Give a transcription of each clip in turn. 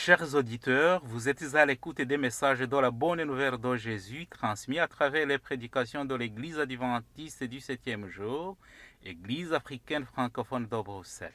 Chers auditeurs, vous êtes à l'écoute des messages de la bonne nouvelle de Jésus transmis à travers les prédications de l'Église adventiste du 7e jour, Église africaine francophone de Bruxelles.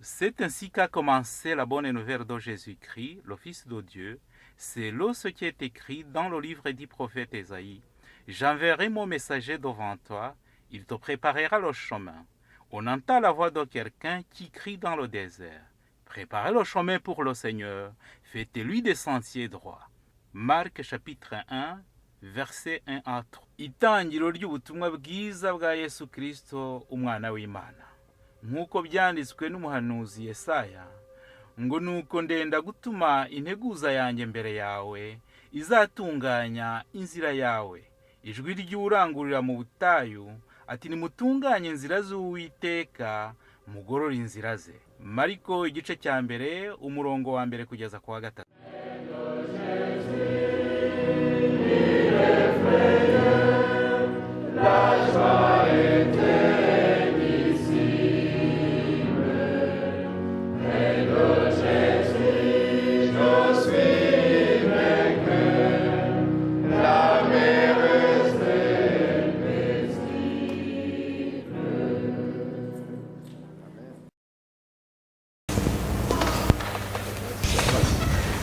C'est ainsi qu'a commencé la bonne nouvelle de Jésus-Christ, le Fils de Dieu. C'est là ce qui est écrit dans le livre du prophète Ésaïe. J'enverrai mon messager devant toi, il te préparera le chemin. On entend la voix de quelqu'un qui crie dans le désert. Préparez le chemin pour le Seigneur, faites-lui des sentiers droits. Marc chapitre 1, verset 1 à 3. Itangiro ry'ubutumwa bwiza bwa Yesu Kristo, umwana w'Imana. Nk'uko byanditswe n'umuhanuzi Yesaya, ngo nuko ndenda gutuma integuza yanjye mbere yawe, izatunganya inzira yawe. Ijwi ry'urangurira mu butayu, ati nimutunganye inzira z'Uwiteka, mugorore inzira ze. Mariko igice cya mbere, umurongo wa mbere kugeza ku wa 3.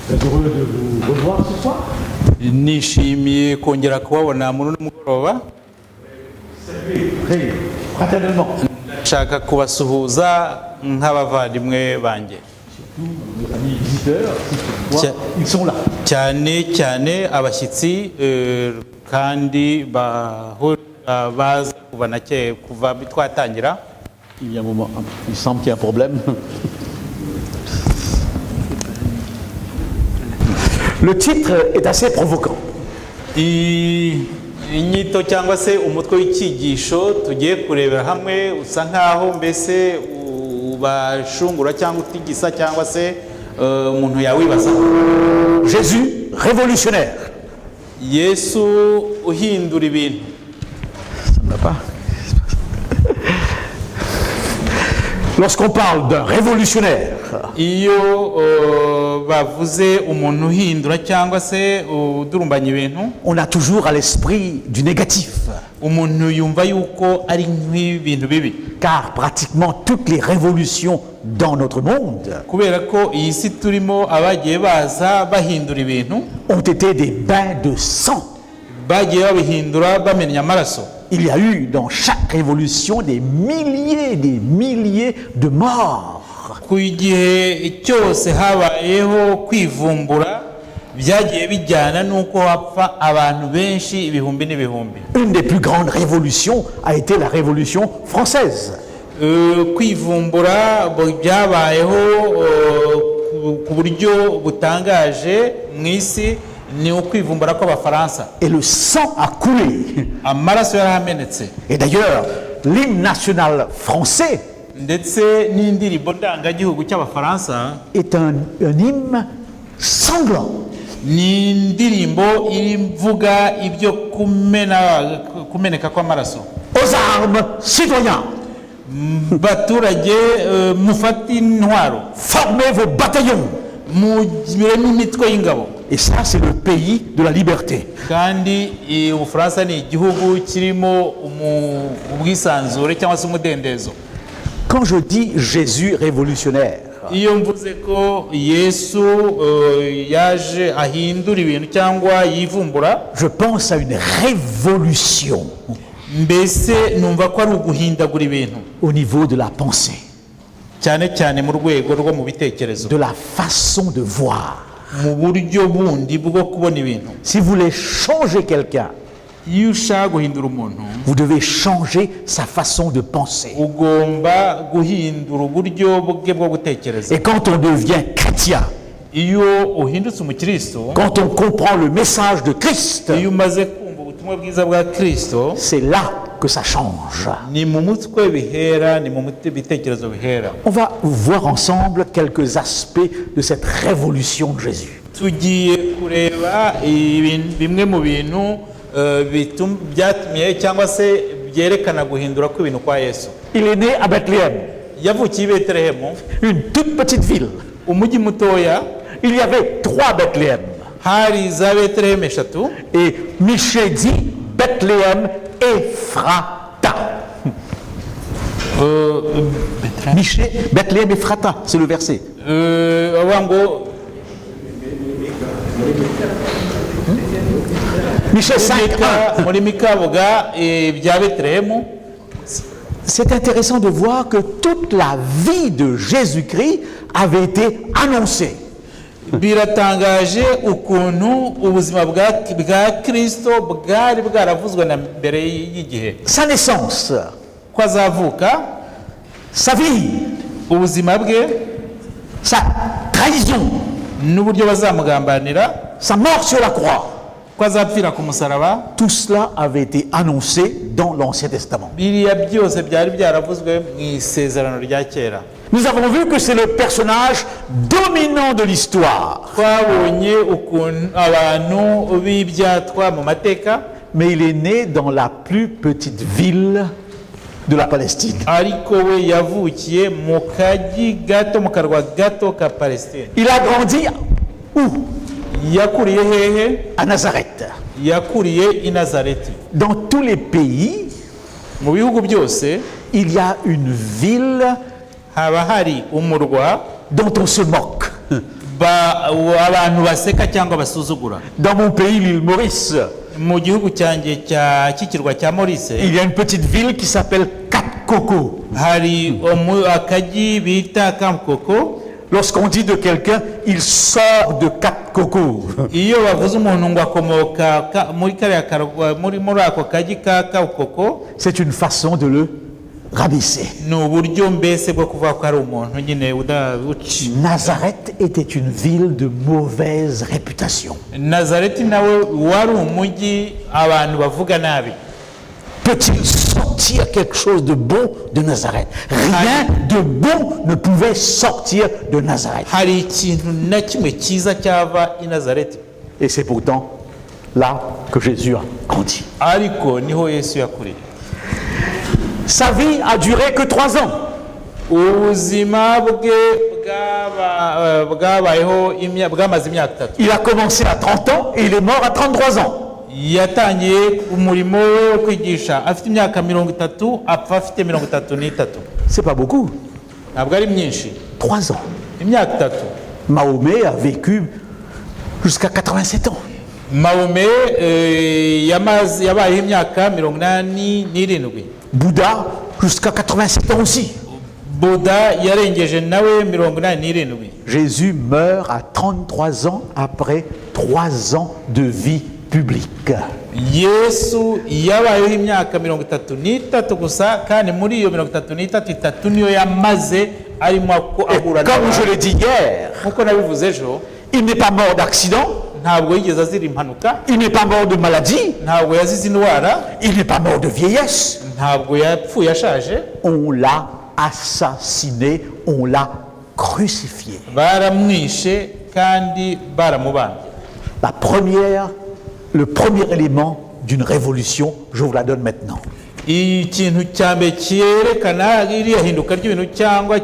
Heureux de vous revoir ce soir. Nishimiye kongera kubabona muri uno mugoroba. Très fraternellement. Nshaka kubasuhuza nk'abavandimwe banjye. Nos amis visiteurs, ils sont là. cyane abashyitsi kandi baza kuva twatangira. Il y a un moment, il semble qu'il y a un problème. Le titre est assez provoquant. Inyito cyangwa se umutwe w'icyigisho tugiye kurebera hamwe usa nkaho mbese ubashungura cyangwa utigisa cyangwa se umuntu yawibaza. Jésus révolutionnaire. Yesu uhindura ibintu. Ça ne va pas. Lorsqu'on parle d'un révolutionnaire, iyo bavuze umuntu uhindura cyangwa se udurumbanya ibintu, on a toujours à l'esprit du négatif. Umuntu yumva yuko ari nk'ibintu bibi. Car pratiquement toutes les révolutions dans notre monde kubera ko iyi si turimo abagiye baza bahindura ibintu ont été des bains de sang. Bagiye babihindura bamenya amaraso. Il y a eu dans chaque révolution des milliers de morts. Ku gihe cyose habayeho kwivumbura byagiye bijyana nuko hapfa abantu benshi ibihumbi n'ibihumbi. Une des plus grandes révolutions a été la révolution française. Kwivumbura byabayeho ku buryo butangaje mu isi ni ukwivumbura kw'Abafaransa. Et le sang a coulé. Amaraso yaramenetse. Et d'ailleurs, l'hymne national français ndetse n'indirimbo ndangagihugu cy'Abafaransa est un hymne sanglant. Ni indirimbo ivuga ibyo kumeneka kw'amaraso. Aux armes, citoyens, baturage mufati intwaro, formez vos bataillons. mugire n'imitwe y'ingabo. Et ça, c'est le pays de la liberté. Kandi Ubufaransa ni igihugu kirimo ubwisanzure cyangwa se umudendezo. Quand je dis Jésus révolutionnaire, iyo mvuze ko Yesu yaje ahindura ibintu cyangwa yivumbura, je pense à une révolution mbese numva ko ari uguhindagura ibintu au niveau de la pensée, cyane mu rwego rwo mu bitekerezo, de la façon de voir. mu buryo bundi bwo kubona ibintu. Si vous voulez changer quelqu'un, iyo ushaka guhindura umuntu, vous devez changer sa façon de penser. ugomba guhindura uburyo bwe bwo gutekereza. Et quand on devient chrétien, iyo uhindutse umukristo, quand on comprend le message de Christ, iyo umaze kumva ubutumwa bwiza bwa Kristo, c'est là que ça change. ni mu mutwe bihera, ni mu bitekerezo bihera. On va voir ensemble quelques aspects de cette révolution de Jésus. Tugiye kureba bimwe mu bintu byatumye cyangwa se byerekana guhindura kw'ibintu kwa Yesu. Il est né à Bethléem, Yavukiye i Betelehemu, une toute petite ville. umujyi mutoya. Il y avait 3 Bethléem. Hari za Betelehemu eshatu. Et Michée dit Bethléem Ephrata. Michée, Bethléem Ephrata, c'est le verset. Bavuga ngo Michée 5.1. muri Mika avuga ibya Betelehemu. C'est intéressant de voir que toute la vie de Jésus-Christ avait été annoncée. Biratangaje ukuntu ubuzima bwa Kristo bwari bwaravuzwe na mbere y'igihe. Sa naissance, Ko azavuka, sa vie, ubuzima bwe, sa trahison, n'uburyo bazamugambanira, sa mort sur la croix, ko azapfira ku musaraba, tout cela avait été annoncé dans l'Ancien Testament. biriya byose byari byaravuzwe mu isezerano rya kera. Nous avons vu que c'est le personnage dominant de l'histoire, Twabonye ukuntu abantu b'ibyatwa mu mateka, mais il est né dans la plus petite ville de la Palestine. ariko we yavukiye mu kagi gato, mu karwa gato ka Palestine. Il a grandi où? Yakuriye hehe? À Nazareth. Yakuriye i Nazareti. Dans tous les pays, Mu bihugu byose il y a une ville haba hari umurwa dont on se moque. abantu baseka cyangwa basuzugura. Dans mon pays, l'île Maurice, Mu gihugu cyanjye cy'ikirwa cya Maurice, il y a une petite ville qui s'appelle Cap Coco. hari akagi bita Kamkoko. Lorsqu'on dit de quelqu'un, il sort de Cap Coco, Iyo bavuze umuntu ngo akomoka muri ako kagi ka Kamkoko, c'est une façon de le rabaisser. ni uburyo mbese bwo kuvuga ko ari umuntu nyine udabuci. Nazareth était une ville de mauvaise réputation. Nazareti nawe wari umujyi abantu bavuga nabi. Peut-il sortir quelque chose de bon de Nazareth? Rien de bon ne pouvait sortir de Nazareth. Hari ikintu na kimwe cyiza cyava i Nazareti. Et c'est pourtant là que Jésus a grandi. Ariko niho Yesu yakuriye. Sa vie a duré que 3 ans. Ubuzima bwe bwabayeho bwamaze imyaka 3. Il a commencé à 30 ans et il est mort à 33 ans. Yatangiye umurimo we wo kwigisha afite imyaka 30, apfa afite 33. C'est pas beaucoup. Ntabwo ari myinshi. 3 ans. Imyaka 3. Mahomet a vécu jusqu'à 87 ans. Mahomet yabayeho imyaka 87. Bouddha jusqu'à 87 ans aussi. Buddha yarengeje nawe 87. Jésus meurt à 33 ans après 3 ans de vie publique. Yesu yabayeho imyaka 33 gusa, kandi muri iyo 33 niyo yamaze arimo ahura. Comme je l'ai dit hier, Nkuko nabivuze ejo, il n'est pas mort d'accident, ntabwo yigeze azira impanuka, il n'est pas mort de maladie, ntabwo yazize indwara, il n'est pas mort de vieillesse. ntabwo yapfuye ashaje. On l'a assassiné, on l'a crucifié. Baramwishe kandi baramubambye. Le premier élément d'une révolution, je vous la donne maintenant. Ikintu cya mbere cyerekana iriya hinduka ry'ibintu cyangwa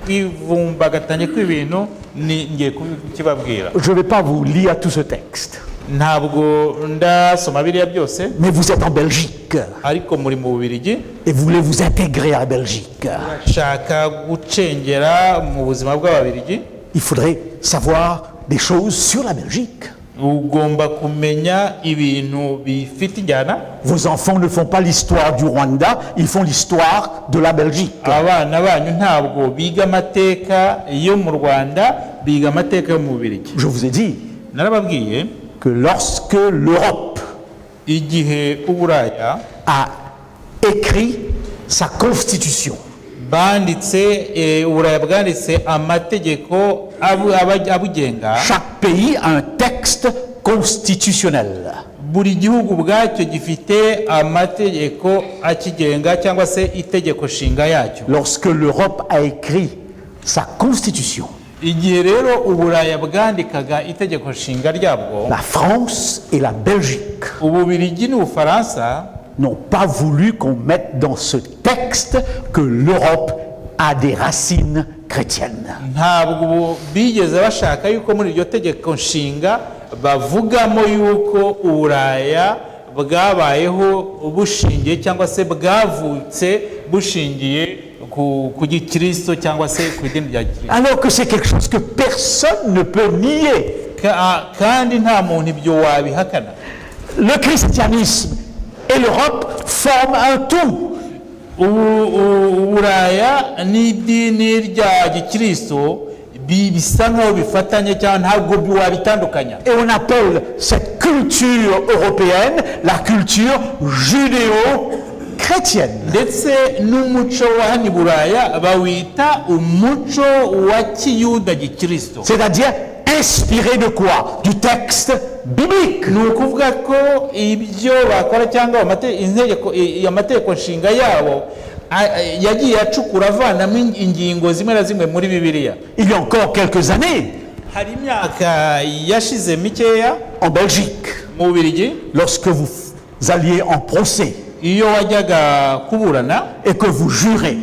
kwivumbagatanya kw'ibintu ni ngiye kukibabwira. Je ne vais pas vous lire tout ce texte. Ntabwo ndasoma biriya byose, Mais vous êtes en Belgique ariko muri mu Bubiligi, et vous voulez vous intégrer à la Belgique. shaka gucengera mu buzima bw'Ababiligi. Il faudrait savoir des choses sur la Belgique. Ugomba kumenya ibintu bifite injyana. Vos enfants ne font pas l'histoire du Rwanda, ils font l'histoire de la Belgique. Abana banyu ntabwo biga amateka yo mu Rwanda, biga amateka yo mu Bubiligi. Je vous ai dit Narababwiye que lorsque l'Europe igihe Uburaya a écrit sa constitution, Uburaya bwanditse amategeko abugenga, chaque pays a un texte constitutionnel. buri gihugu ubwacyo gifite amategeko akigenga cyangwa se itegeko nshinga yacyo. Lorsque l'Europe a écrit sa constitution, igihe rero uburaya bwandikaga itegeko nshinga ryabwo, la France et la Belgique Ububiligi n'Ubufaransa n'ont pas voulu qu'on mette dans ce texte que l'Europe a des racines chrétiennes. ntabwo bigeze bashaka yuko muri iryo tegeko nshinga bavugamo yuko uburaya bwabayeho bushingiye cyangwa se bwavutse bushingiye ku gikristo cyangwa se ku idini rya Kristo. Alors que c'est quelque chose que personne ne peut nier. Kandi nta muntu ibyo wabihakana. Le christianisme et l'Europe forment un tout. Uburaya n'idini rya gikristo bisa nkaho bifatanye cyangwa ntabwo wabitandukanya. Et on appelle cette culture européenne la culture judéo-chrétienne. Ndetse n'umuco wa hano Buraya bawita umuco wa kiyuda gikristo. C'est-à-dire inspiré de quoi? Du texte biblique. Ni ukuvuga ko ibyo bakora cyangwa amategeko nshinga yabo yagiye acukura avanamo ingingo zimwe na zimwe muri Bibiliya. Il y a encore quelques années, hari imyaka yashize mikeya en Belgique, mu Bubiligi, lorsque vous alliez en procès iyo wajyaga kuburana et que vous jurez,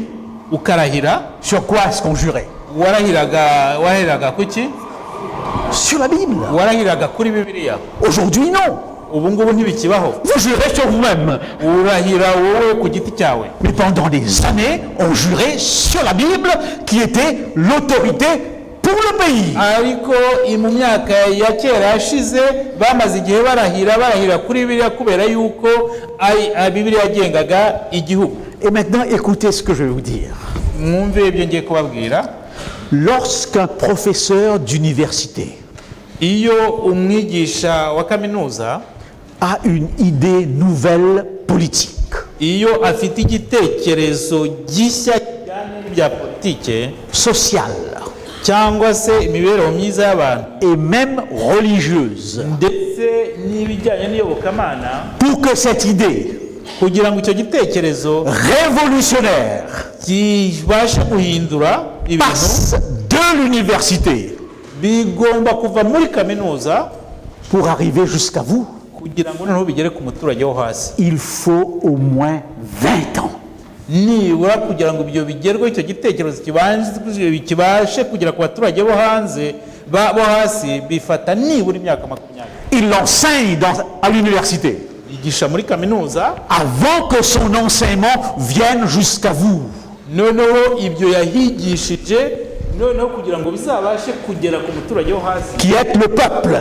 ukarahira, sur quoi est-ce qu'on jurait? warahiraga kuki? Sur la Bible. Warahiraga kuri Bibiliya. Aujourd'hui, non. Ubu ngubu ntibikibaho. Vous jurez sur vous-même. Urahira wowe ku giti cyawe. Mais pendant des années, on jurait sur la Bible qui était l'autorité pour le pays. Ariko mu myaka ya kera yashize bamaze igihe barahira kuri Bibiliya kubera yuko Bibiliya yagengaga igihugu. Et maintenant, écoutez ce que je vais vous dire. Mwumve ibyo ngiye kubabwira. Lorsqu'un professeur d'université iyo umwigisha wa kaminuza a une idée nouvelle politique, iyo afite igitekerezo gishya kijyanye n'ibya politike, sociale, cyangwa se imibereho myiza y'abantu, et même religieuse, ndetse n'ibijyanye n'iyobokamana, pour que cette idée kugira ngo icyo gitekerezo révolutionnaire kibashe guhindura ibintu, passe de l'université bigomba kuva muri kaminuza pour arriver jusqu'à vous, kugira ngo noneho bigere ku muturage wo hasi. il faut au moins 20 ans. Nibura kugira ngo ibyo bigerweho, icyo gitekerezo kibashe kugera ku baturage bo hanze bo hasi, bifata nibura imyaka 20. Il l'enseigne à l'université Yigisha muri kaminuza avant que son enseignement vienne jusqu'à vous. noneho ibyo yahigishije noneho kugira ngo bizabashe kugera ku muturage wo hasi, Qui est le peuple.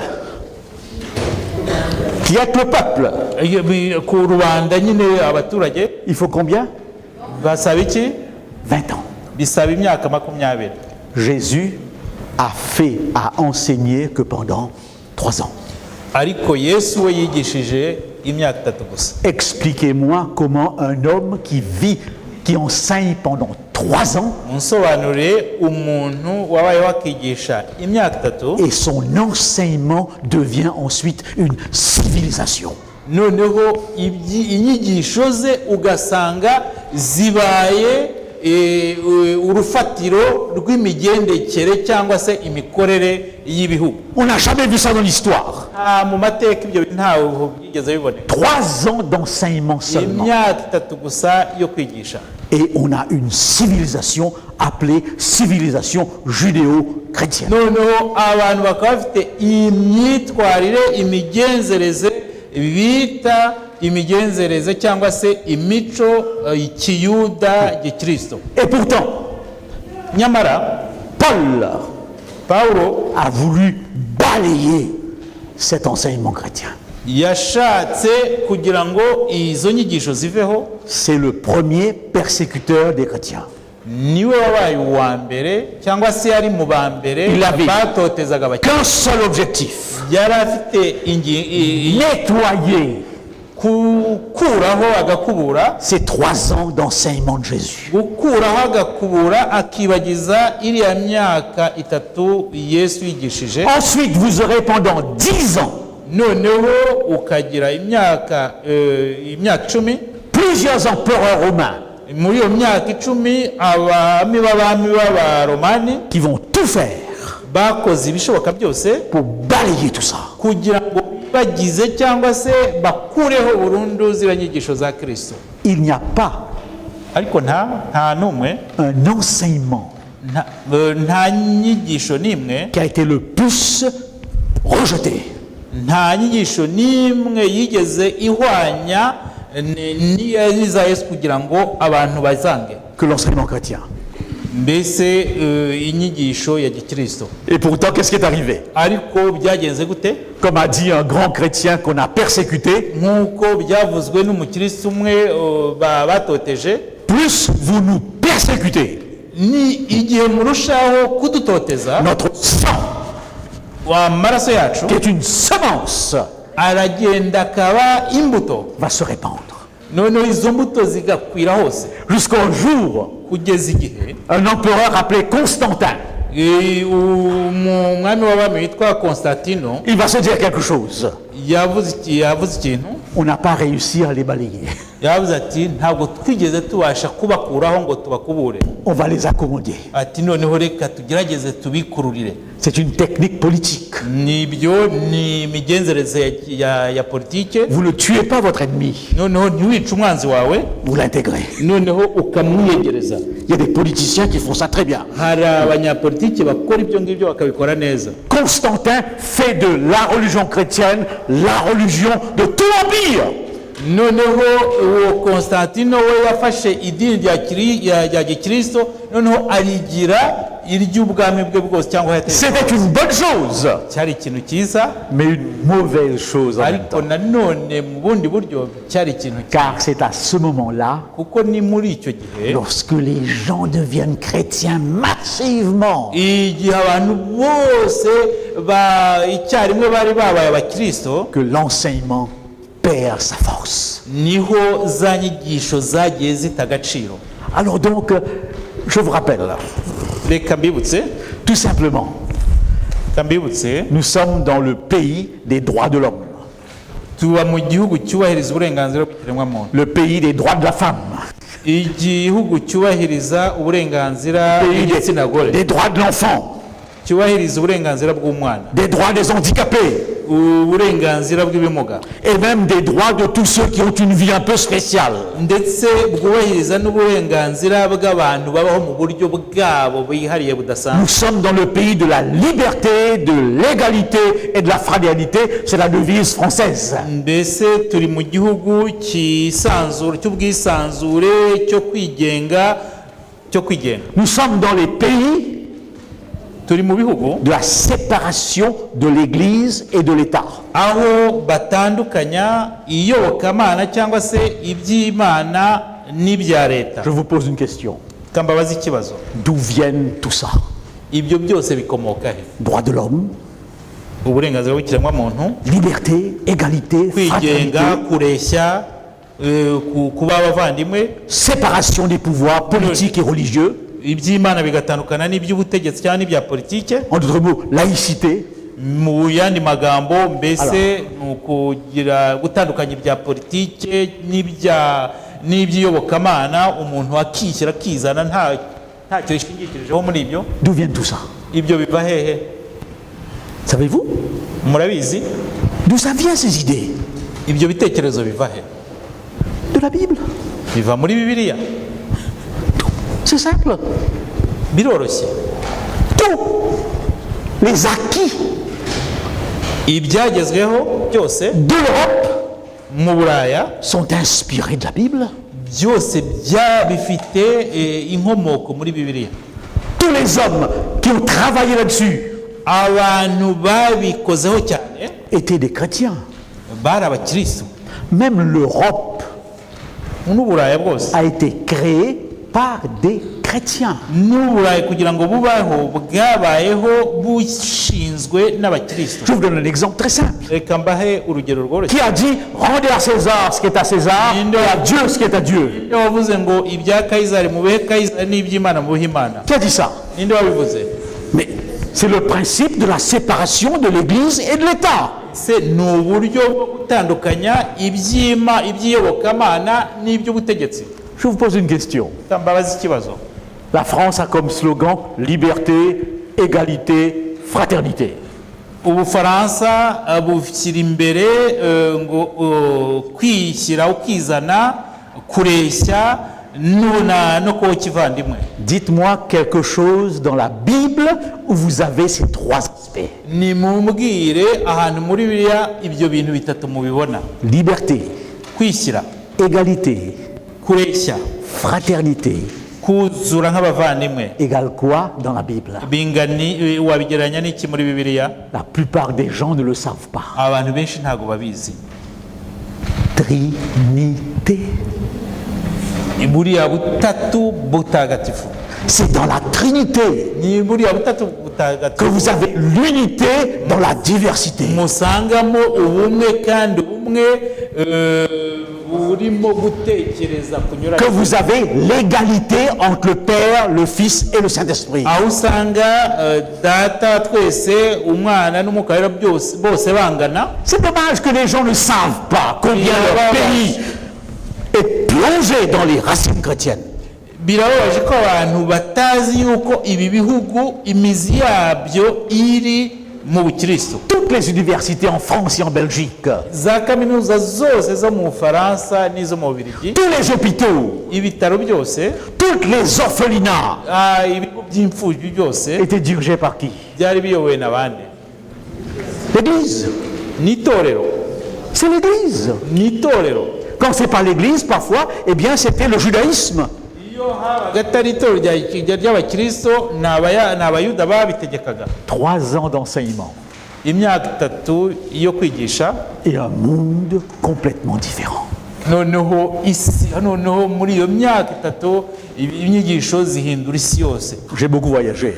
Qui est le peuple. ku rubanda nyine abaturage. Il faut combien? Basaba iki? 20 ans. Bisaba imyaka 20. Jésus a enseigné que pendant 3 ans. Ariko Yesu we yigishije imyaka 3 gusa. Expliquez-moi comment un homme qui enseigne pendant 3 ans Munsobanurire umuntu wabaye wakigisha imyaka 3 et son enseignement devient ensuite une civilisation. noneho inyigisho ze ugasanga zibaye urufatiro rw'imigendekere cyangwa se imikorere y'ibihugu. On n'a jamais vu ça dans l'histoire. Mu mateka ibyo ntawe byigeze biboneka. 3 ans d'enseignement seulement. Imyaka 3 gusa yo kwigisha. Et on a une civilisation appelée civilisation judéo-chrétienne. noneho abantu bakaba bafite imyitwarire, imigenzereze bita imigenzereze cyangwa se imico ikiyuda gikristo. Et pourtant, Nyamara Paulo a voulu balayer cet enseignement chrétien. yashatse kugira ngo izo nyigisho ziveho. C'est le premier persécuteur des chrétiens. Niwe wabaye uwa mbere cyangwa se yari mu ba mbere batotezaga abakristo. Qu'un seul objectif. Yari afite nettoyer, gukuraho agakubura ces 3 ans d'enseignement de Jésus. gukuraho agakubura akibagiza iriya myaka 3 Yesu yigishije. Ensuite, vous aurez pendant 10 ans noneho ukagira imyaka 10, plusieurs empereurs romains muri iyo myaka 10 abami b'abaromani qui vont tout faire bakoze ibishoboka byose pour balayer tout ça. kugira ngo bagize cyangwa se bakureho burundu ziriya nyigisho za Kristo. Il n'y a pas Ariko nta numwe, un enseignement nta nyigisho nimwe, qui a été le plus rejeté, nta nyigisho nimwe yigeze ihwanya n'iza Yesu kugira ngo abantu bazange que l'enseignement chrétien. mbese inyigisho ya gikristo. Et pourtant, qu'est-ce qui est arrivé? Ariko byagenze gute? Comme a dit un grand chrétien qu'on a persécuté, nk'uko byavuzwe n'umukristo umwe batoteje, plus vous nous persécutez, ni igihe murushaho kudutoteza, notre sang, amaraso yacu qui est une semence, aragenda akaba imbuto, va se répandre. noneho izo mbuto zigakwira hose Jusqu'au jour, kugeza igihe un empereur appelé Constantin, umwami w'abami witwa Constantino il va se dire quelque chose. yavuze ikintu, On n'a pas réussi à les balayer. yavuze ati ntabwo twigeze tubasha kubakuraho ngo tubakubure, On va les accommoder. ati noneho reka tugerageze tubikururire. C'est une technique politique. Nibyo ni imigenzereze ya politike. Vous ne tuez pas votre ennemi, noneho ntiwice umwanzi wawe, vous l'intégrez. noneho ukamwiyegereza. Il y a des politiciens qui font ça très bien. hari abanyapolitike bakora ibyo ngibyo bakabikora neza. Constantin fait de la religion chrétienne la religion de tout l'Empire. noneho uwo Constantino we yafashe idini rya gikristo, noneho arigira iry'ubwami bwe bwose cyangwa C'était une bonne chose, cyari ikintu cyiza, mais une mauvaise chose en même ariko temps. nanone mu bundi buryo cyari ikintu Car c'est à ce moment-là, kuko ni muri icyo gihe lorsque les gens deviennent chrétiens massivement, igihe abantu bose icyarimwe bari babaye abakristo, que l'enseignement perd sa force. niho za nyigisho zagiye zita agaciro. Alors donc, je vous rappelle, reka mbibutse, tout simplement, nous sommes dans le pays des droits de l'homme, tuba mu gihugu cyubahiriza uburenganzira bw'ikiremwamuntu, le pays des droits de la femme, igihugu cyubahiriza uburenganzira le pays bw'igitsina gore, des droits de l'enfant, cyubahiriza uburenganzira bw'umwana, des droits des handicapés, uburenganzira bw'ibimuga, et même des droits de tous ceux qui ont une vie un peu spéciale. ndetse bwubahiriza n'uburenganzira bw'abantu babaho mu buryo bwabo bwihariye Nous budasanzwe. sommes dans le pays de la liberté, de l'égalité et de la fraternité. C'est la devise française. mbese turi mu gihugu cy'ubwisanzure cyo kwigenga. Nous sommes dans les pays turi mu bihugu de la séparation de l'Église et de l'État. aho batandukanya iyobokamana cyangwa se iby'Imana n'ibya leta. Je vous pose une question. Kambabaza ikibazo, D'où viennent tout ça? ibyo byose bikomoka he? Droits de l'homme, uburenganzira bw'ikiremwamuntu, liberté, égalité, kwigenga, fraternité, kureshya, kuba abavandimwe, séparation des pouvoirs politiques et religieux. iby'Imana bigatandukana n'iby'ubutegetsi cyangwa n'ibya politike. En d'autres mots, laïcité. Mu yandi magambo mbese ni ukugira gutandukanya ibya politike n'iby'iyobokamana, umuntu akishyira akizana ntacyo yishingikirijeho muri ibyo. D'où vient tout ça? Ibyo biva hehe? Savez-vous? Murabizi? D'où ça vient ces idées? Ibyo bitekerezo biva he? De la Bible. Biva muri Bibiliya. C'est simple. Biroroshye. Tous les acquis ibyagezweho byose de l'Europe mu Buraya sont inspirés de la Bible. byose bifite inkomoko muri Bibiliya. Tous les hommes qui ont travaillé là-dessus abantu babikozeho cyane étaient des chrétiens. bari abakristo. Même l'Europe n'Uburaya bwose a été créée par des chrétiens. n'Uburaya kugira ngo bubaho bwabayeho bushinzwe n'abakristo. Je vous donne un exemple très simple. Reka mbahe urugero rworoshye. Qui a dit rendez à César ce qui est à César et à Dieu ce qui est à Dieu? Ninde wavuze ngo ibya Kayizari mubihe Kayizari n'iby'Imana mubihe Imana? Qui a dit ça? Ninde wabivuze? Mais c'est le principe de la séparation de l'Église et de l'État. se ni uburyo bwo gutandukanya iby'iyobokamana n'iby'ubutegetsi. Je vous pose une question. Mbabaza ikibazo. La France a comme slogan liberté, égalité, fraternité. Ubufaransa bushyira imbere ngo kwishyira ukizana kureshya no kuba kivandimwe. Dites-moi quelque chose dans la Bible où vous avez ces trois aspects. Nimumbwire ahantu muri Bibiliya ibyo bintu bitatu mubibona. Liberté, Kwishyira, égalité, kureshya, fraternité. kuzura nk'abavandimwe. Égale quoi dans la Bible? Bingani wabigeranya n'iki muri Bibiliya? La plupart des gens ne le savent pas. Abantu benshi ntago babizi. Trinité. Buriya butatu butagatifu. C'est dans la Trinité Ni buriya butatu que butagatifu vous avez l'unité dans la diversité. musangamo ubumwe kandi ubumwe burimo gutekereza kunyuranye. Que vous avez l'égalité entre le Père, le Fils et le Saint-Esprit. aho usanga data twese umwana n'umwuka wera bose bangana. C'est dommage que les gens ne savent pas combien leur pays est plongé dans les racines chrétiennes. Birababaje ko abantu batazi yuko ibi bihugu imizi yabyo iri mu bukristo. Toutes les universités en France et en Belgique, Za kaminuza zose zo mu Bufaransa n'izo mu Bubiligi, tous les hôpitaux, ibitaro byose, toutes les orphelinats ibigo by'imfubyi byose étaient dirigés par qui? byari biyobowe na bande? L'Église. N'itorero. C'est l'Église. N'itorero. Quand c'est pas l'Église, parfois, eh bien, c'était le judaïsme. Iyo habaga atari itorero ry'abakristo ni abayuda babitegekaga. 3 ans d'enseignement Imyaka 3 yo kwigisha, et un monde complètement différent. noneho muri iyo myaka 3 inyigisho zihindura isi yose. J'ai beaucoup voyagé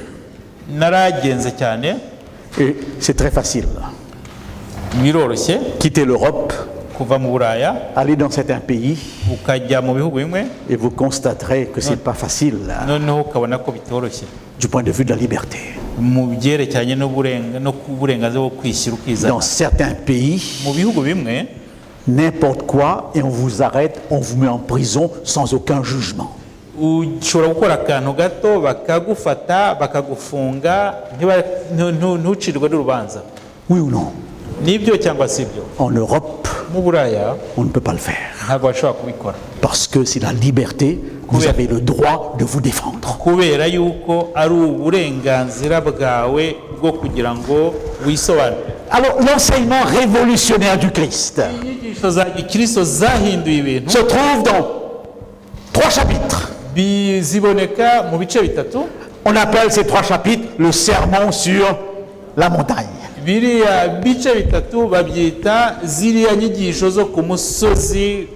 Naragenze cyane, et c'est très facile. biroroshye Quitter l'Europe, kuva mu Buraya aller dans certains pays ukajya mu bihugu bimwe, et vous constaterez que c'est pas facile noneho ukabona ko bitoroshye du point de vue de la liberté. mu byerekeranye n'uburenganzira bwo kwishyira ukizana. Dans certains pays, Mu bihugu bimwe n'importe quoi et on vous arrête, on vous met en prison sans aucun jugement. ushobora gukora akantu gato bakagufata bakagufunga ntucirwe n'urubanza. Oui ou non? Nibyo cyangwa si byo? En Europe, Mu Buraya on ne peut pas le faire. ntabwo bashobora kubikora Parce que c'est la liberté, vous avez le droit de vous défendre. kubera yuko ari uburenganzira bwawe bwo kugira ngo wisobanure. Alors, l'enseignement révolutionnaire du Christ Inyigisho za gikristo zahinduye ibintu, se trouve dans 3 chapitres. ziboneka mu bice bitatu. On appelle ces 3 chapitres le sermon sur la montagne. Biriya bice bitatu babyita ziriya nyigisho zo ku musozi.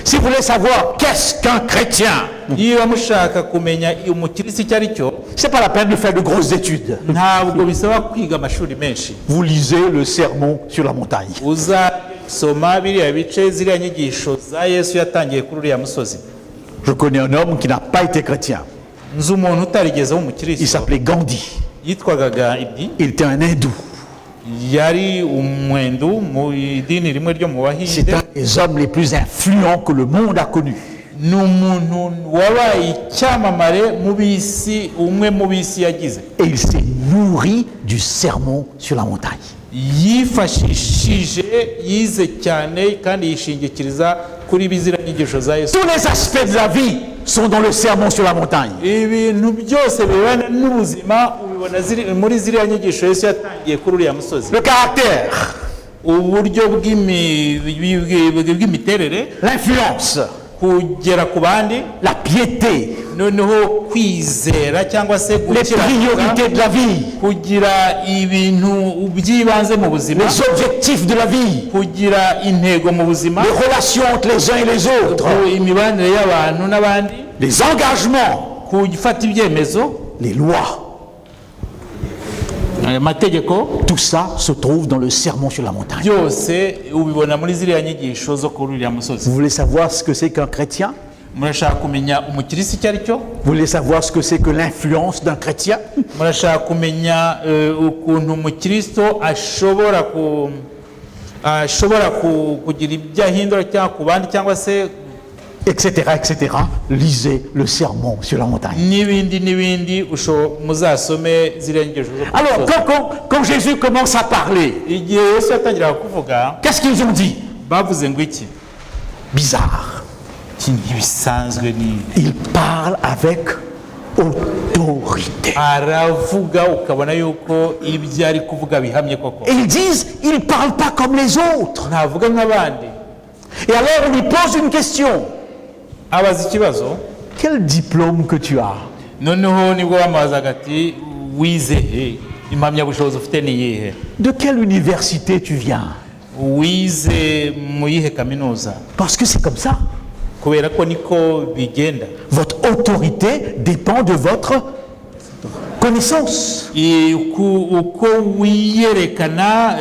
Si vous voulez savoir qu'est-ce qu'un chrétien, Niba mushaka kumenya umukristo icyo ari cyo, c'est pas la peine de faire de grosses études. ntabwo bisaba kwiga amashuri menshi. Vous lisez le sermon sur la montagne. Uzasoma biriya bice ziriya nyigisho za Yesu yatangiye kuri uriya musozi. Je connais un homme qui n'a pas été chrétien. Nzi umuntu utarigezeho Il umukristo s'appelait Gandhi. yitwaga Gandhi, Il était un hindou. yari umwendu mu idini rimwe ryo mu C'est Bahinde. un des hommes les plus influents que le monde a connus. Ni umuntu wabaye icyamamare mu bisi, umwe mu bisi yagize. Et il s'est nourri du sermon sur la montagne. Yifashishije, yize cyane kandi yishingikiriza kuri bizira nyigisho za Yesu. Tous les aspects de la vie sont dans le sermon sur la montagne. Ibintu byose bibana n'ubuzima ubibona muri ziriya nyigisho Yesu yatangiye kuri uriya musozi. Le caractère, Uburyo bw'imiterere, l'influence, kugera ku bandi, la piété, noneho kwizera cyangwa se les priorités de la vie, kugira ibintu by'ibanze mu buzima, les objectifs de la vie, kugira intego mu buzima, les relations entre les uns et les autres, imibanire y'abantu n'abandi, les engagements, gufata ibyemezo, les lois. amategeko, Tout ça se trouve dans le sermon sur la montagne. byose ubibona muri ziriya nyigisho zo kuri uriya musozi. Vous voulez savoir ce que c'est qu'un chrétien? murashaka kumenya umukirisi icyo ari cyo? Vous voulez savoir ce que c'est que l'influence d'un chrétien? Murashaka kumenya ukuntu umukristo ashobora kugira ibyo ahindura cyangwa ku bandi cyangwa se Etc., etc. Lisez le sermon sur la montagne. n'ibindi muzasome zirengeje. Alors, quand Jésus commence à parler, igihe Yesu yatangira kuvuga, qu'est-ce qu'ils ont dit? bavuze ngo iki? Bizarre. Ntibisanzwe ni Il parle avec autorité. aravuga ukabona yuko ibyo ari kuvuga bihamye koko. Et ils disent, il ne parle pas comme les autres. ntavuga nk'abandi. Et alors, on lui pose une question. abaza ikibazo, Quel diplôme que tu as? noneho nibwo bamubazaga ati wize he, impamyabushobozi ufite ni iyihe, De quelle université tu viens? wize mu yihe kaminuza? Parce que c'est comme ça. kubera ko niko bigenda. Votre autorité dépend de votre connaissance. uko wiyerekana,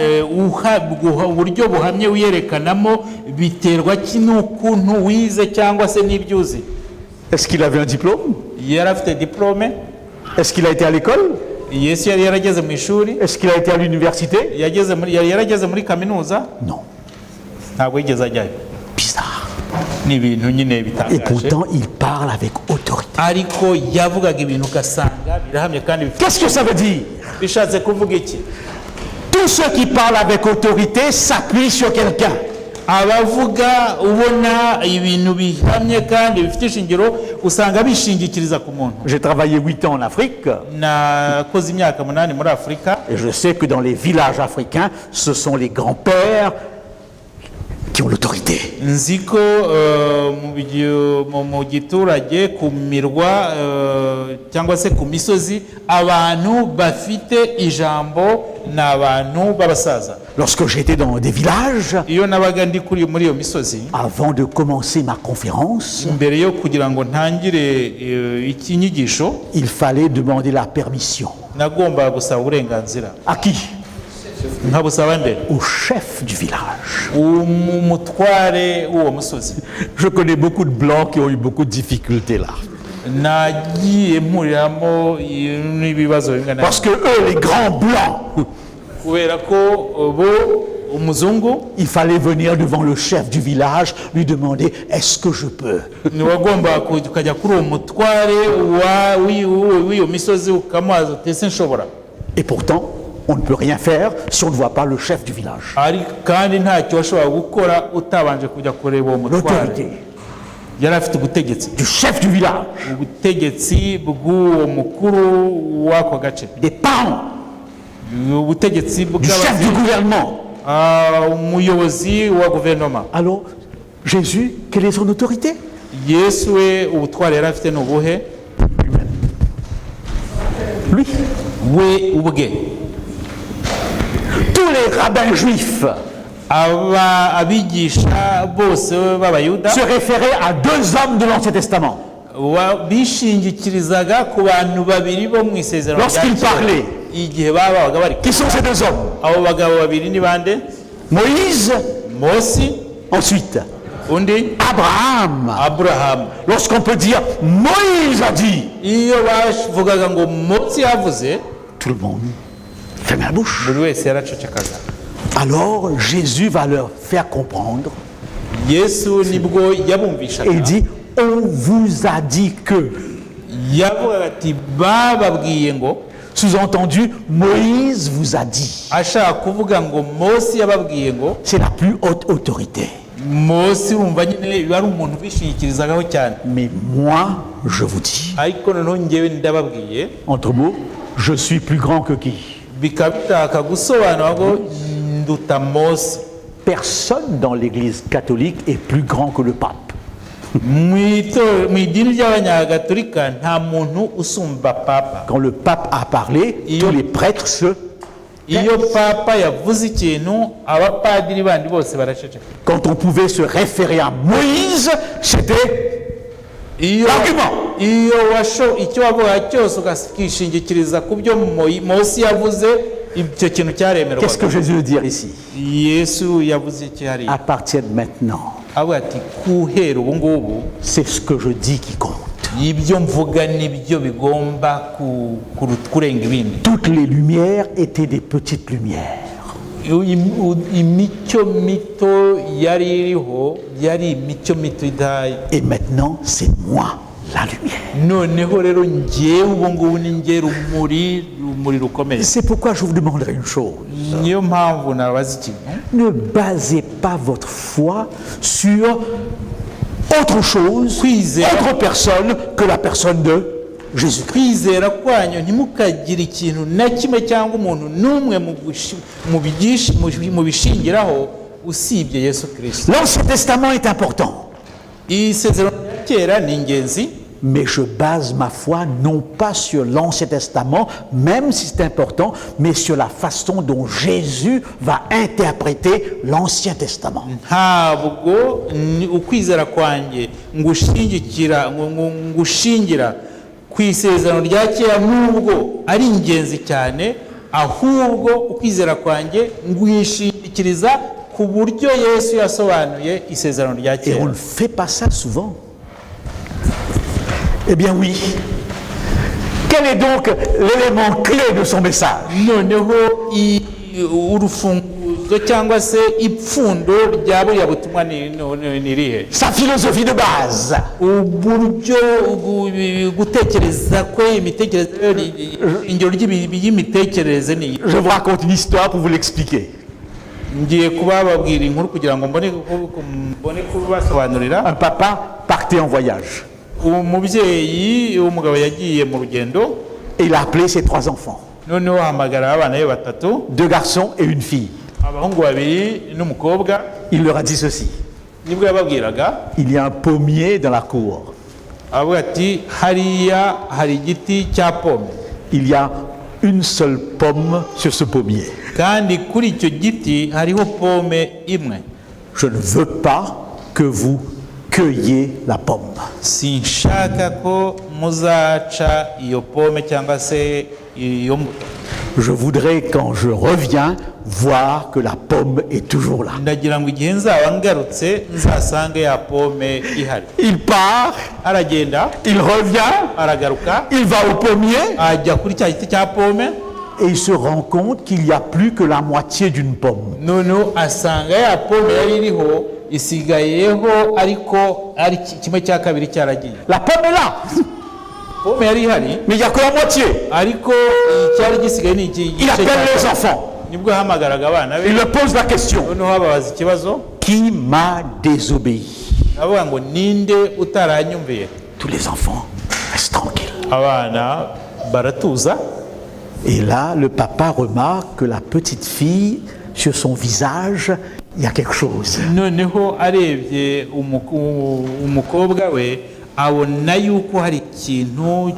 uburyo buhamye wiyerekanamo biterwa n'ukuntu wize cyangwa se n'ibyo uzi. Est-ce qu'il avait un diplôme? yari afite diplome? Est-ce qu'il a été à l'école? Yesu yari yarageze mu ishuri? Est-ce qu'il a été à l'université? yari yarageze muri kaminuza? Non. ntabwo yigeze ajyayo. Bizarre. ni ibintu nyine Et bitangaje, pourtant, il parle avec autorité. ariko yavugaga ibintu ugasanga birahamye kandi Qu'est-ce que ça veut dire? bishatse kuvuga iki? Tous ceux qui parlent avec autorité s'appuient sur quelqu'un. abavuga ubona ibintu bihamye kandi bifite ishingiro usanga bishingikiriza ku muntu. J'ai travaillé 8 ans en Afrique nakoze imyaka 8 muri Afurika, et je sais que dans les villages africains, ce sont les grands-pères qui ont l'autorité. nzi ko mu giturage ku mirwa cyangwa se ku misozi abantu bafite ijambo ni abantu b'abasaza. Lorsque j'étais dans des villages, iyo nabaga ndi muri iyo misozi, avant de commencer ma conférence, mbere yo kugira ngo ntangire ikinyigisho, il fallait demander la permission. nagomba gusaba uburenganzira. À qui? nkabusaba nde? Au chef du village. umutware w'uwo musozi. Je connais beaucoup de blancs qui ont eu beaucoup de difficultés là. nagiye mpuriramo n'ibibazo bimwe na Parce que eux, les grands blancs, kubera ko bo umuzungu il fallait venir devant le chef du village, lui demander est-ce que je peux? niwagomba kujya kuri uwo mutware w'iyo misozi ukamubaza uti ese nshobora? Et pourtant, on ne peut rien faire si on ne voit pas le chef du village. kandi ntacyo washobora gukora utabanje kujya kureba uwo mutware. L'autorité yari afite ubutegetsi, du chef du village, ubutegetsi bw'uwo mukuru w'ako gace, des parents, ubutegetsi du chef du gouvernement. umuyobozi wa guverinoma. Alors, Jésus, quelle est son autorité? yesu we ubutware yari afite ni ubuhe? Lui. we ubwe. Tous les rabbins juifs abigisha bose b'abayuda se référaient à 2 hommes de l'Ancien Testament. bishingikirizaga ku bantu babiri bo mu isezerano rya Lorsqu'il parlait, igihe babaga bari. qui sont ces 2 hommes? abo bagabo babiri ni bande? Moïse, Mosi, ensuite undi Abraham. Aburahamu. Lorsqu'on peut dire Moïse a dit, iyo bavugaga ngo Mosi yavuze, tout le monde ferme la bouche. buri wese yaracecekaga. Alors Jésus va leur faire comprendre yesu nibwo et yabumvishaga, il dit on vous a dit que. yavugaga ati bababwiye ngo, Sous-entendu, Moïse vous a dit. ashaka kuvuga ngo Mosi yababwiye ngo. C'est la plus haute autorité. Mosi wumva nyine ari umuntu bishingikirizaho cyane. Mais moi, je vous dis, ariko noneho njyewe ndababwiye, entre mots, je suis plus grand que qui? bikaba bitaka gusobanura ngo nduta Mosi. Personne dans l'église catholique est plus grand que le pape. mu idini ry'abanyagatolika nta muntu usumba papa. Quand le pape a parlé, tous les prêtres se... iyo papa yavuze ikintu abapadiri bandi bose baraceceka. Quand on pouvait se référer à Moïse, c'était l'argument. icyo wavuga cyose ukishingikiriza ku byo Mosi yavuze, icyo kintu cyaremerwa. Qu'est-ce que Jésus veut dire ici? Yesu yavuze iki hari? À partir de maintenant, avuga ati kuhera ubu ngubu c'est ce que je dis qui compte. ibyo mvuga nibyo bigomba kurenga ibindi. Toutes les lumières étaient des petites lumières. Imico mito yari iriho yari imico mito idaye. Et maintenant, c'est moi la lumière. Noneho rero njyewe ubu ngubu ni njye rumuri rukomeye. C'est pourquoi je vous demanderai une chose. Niyo mpamvu nabaza ikintu. Ne basez pas votre foi sur autre chose, autre personne que la personne de Jésus. Kwizera kwanyu ntimukagire ikintu na kimwe cyangwa umuntu n'umwe mu bishingiraho usibye Yesu Kristo. L'Ancien Testament est important. Isezerano rya kera ni ingenzi. Mais je base ma foi non pas sur l'Ancien Testament, même si c'est important, mais sur la façon dont Jésus va interpréter l'Ancien Testament. Ntabwo ukwizera kwanjye ngushingira ku isezerano rya kera nubwo ari ingenzi cyane, ahubwo ukwizera kwanjye ngwishingikiriza ku buryo Yesu yasobanuye isezerano rya kera. Et on ne fait pas ça souvent. Eh bien oui. Quel est donc l'élément clé de son message? Noneho urufunguzo cyangwa se ipfundo rya buriya butumwa ni rihe? Sa philosophie de base. Uburyo gutekereza kwe imitekerereze ingero y'imitekerereze ni. Je vous raconte une histoire pour vous l'expliquer. Ngiye kubababwira inkuru kugira ngo mbone kubasobanurira. Un papa partait en voyage. Umubyeyi w'umugabo yagiye mu rugendo. Et il a appelé ses 3 enfants. Noneho ahamagara abana be batatu. 2 garçons et une fille. Abahungu babiri n'umukobwa. Il leur a dit ceci. Nibwo yababwiraga. Il y a un pommier dans la cour. Avuga ati hariya hari igiti cya pome. Il y a une seule pomme sur ce pommier. Kandi kuri icyo giti hariho pome imwe. Je ne veux pas que vous cueilliez la pomme. Sinshaka ko muzaca iyo pome cyangwa se iyo mbuto. Je voudrais quand je reviens voir que la pomme est toujours là. Ndagira ngo igihe nzaba ngarutse nzasange ya pome ihari. Il part, aragenda, il revient, aragaruka, il va au pommier, ajya kuri cya giti cya pome. Et il se rend compte qu'il n'y a plus que la moitié d'une pomme. Noneho asanga ya pome yari iriho isigayeho ariko ari kimwe cya kabiri cyaragiye. La pomme est là. Pome yari ihari. Mais il n'y a que la moitié. Ariko cyari gisigaye ni iki. Il appelle les enfants. Nibwo hamagaraga abana be. Il leur pose la question. Noneho ababaza ikibazo. Qui m'a désobéi? Avuga ngo ninde utaranyumviye? Tous les enfants restent tranquilles. Abana baratuza. Et là, le papa remarque que la petite fille, sur son visage, il y a quelque chose. Noneho arebye umukobwa we abona yuko hari ikintu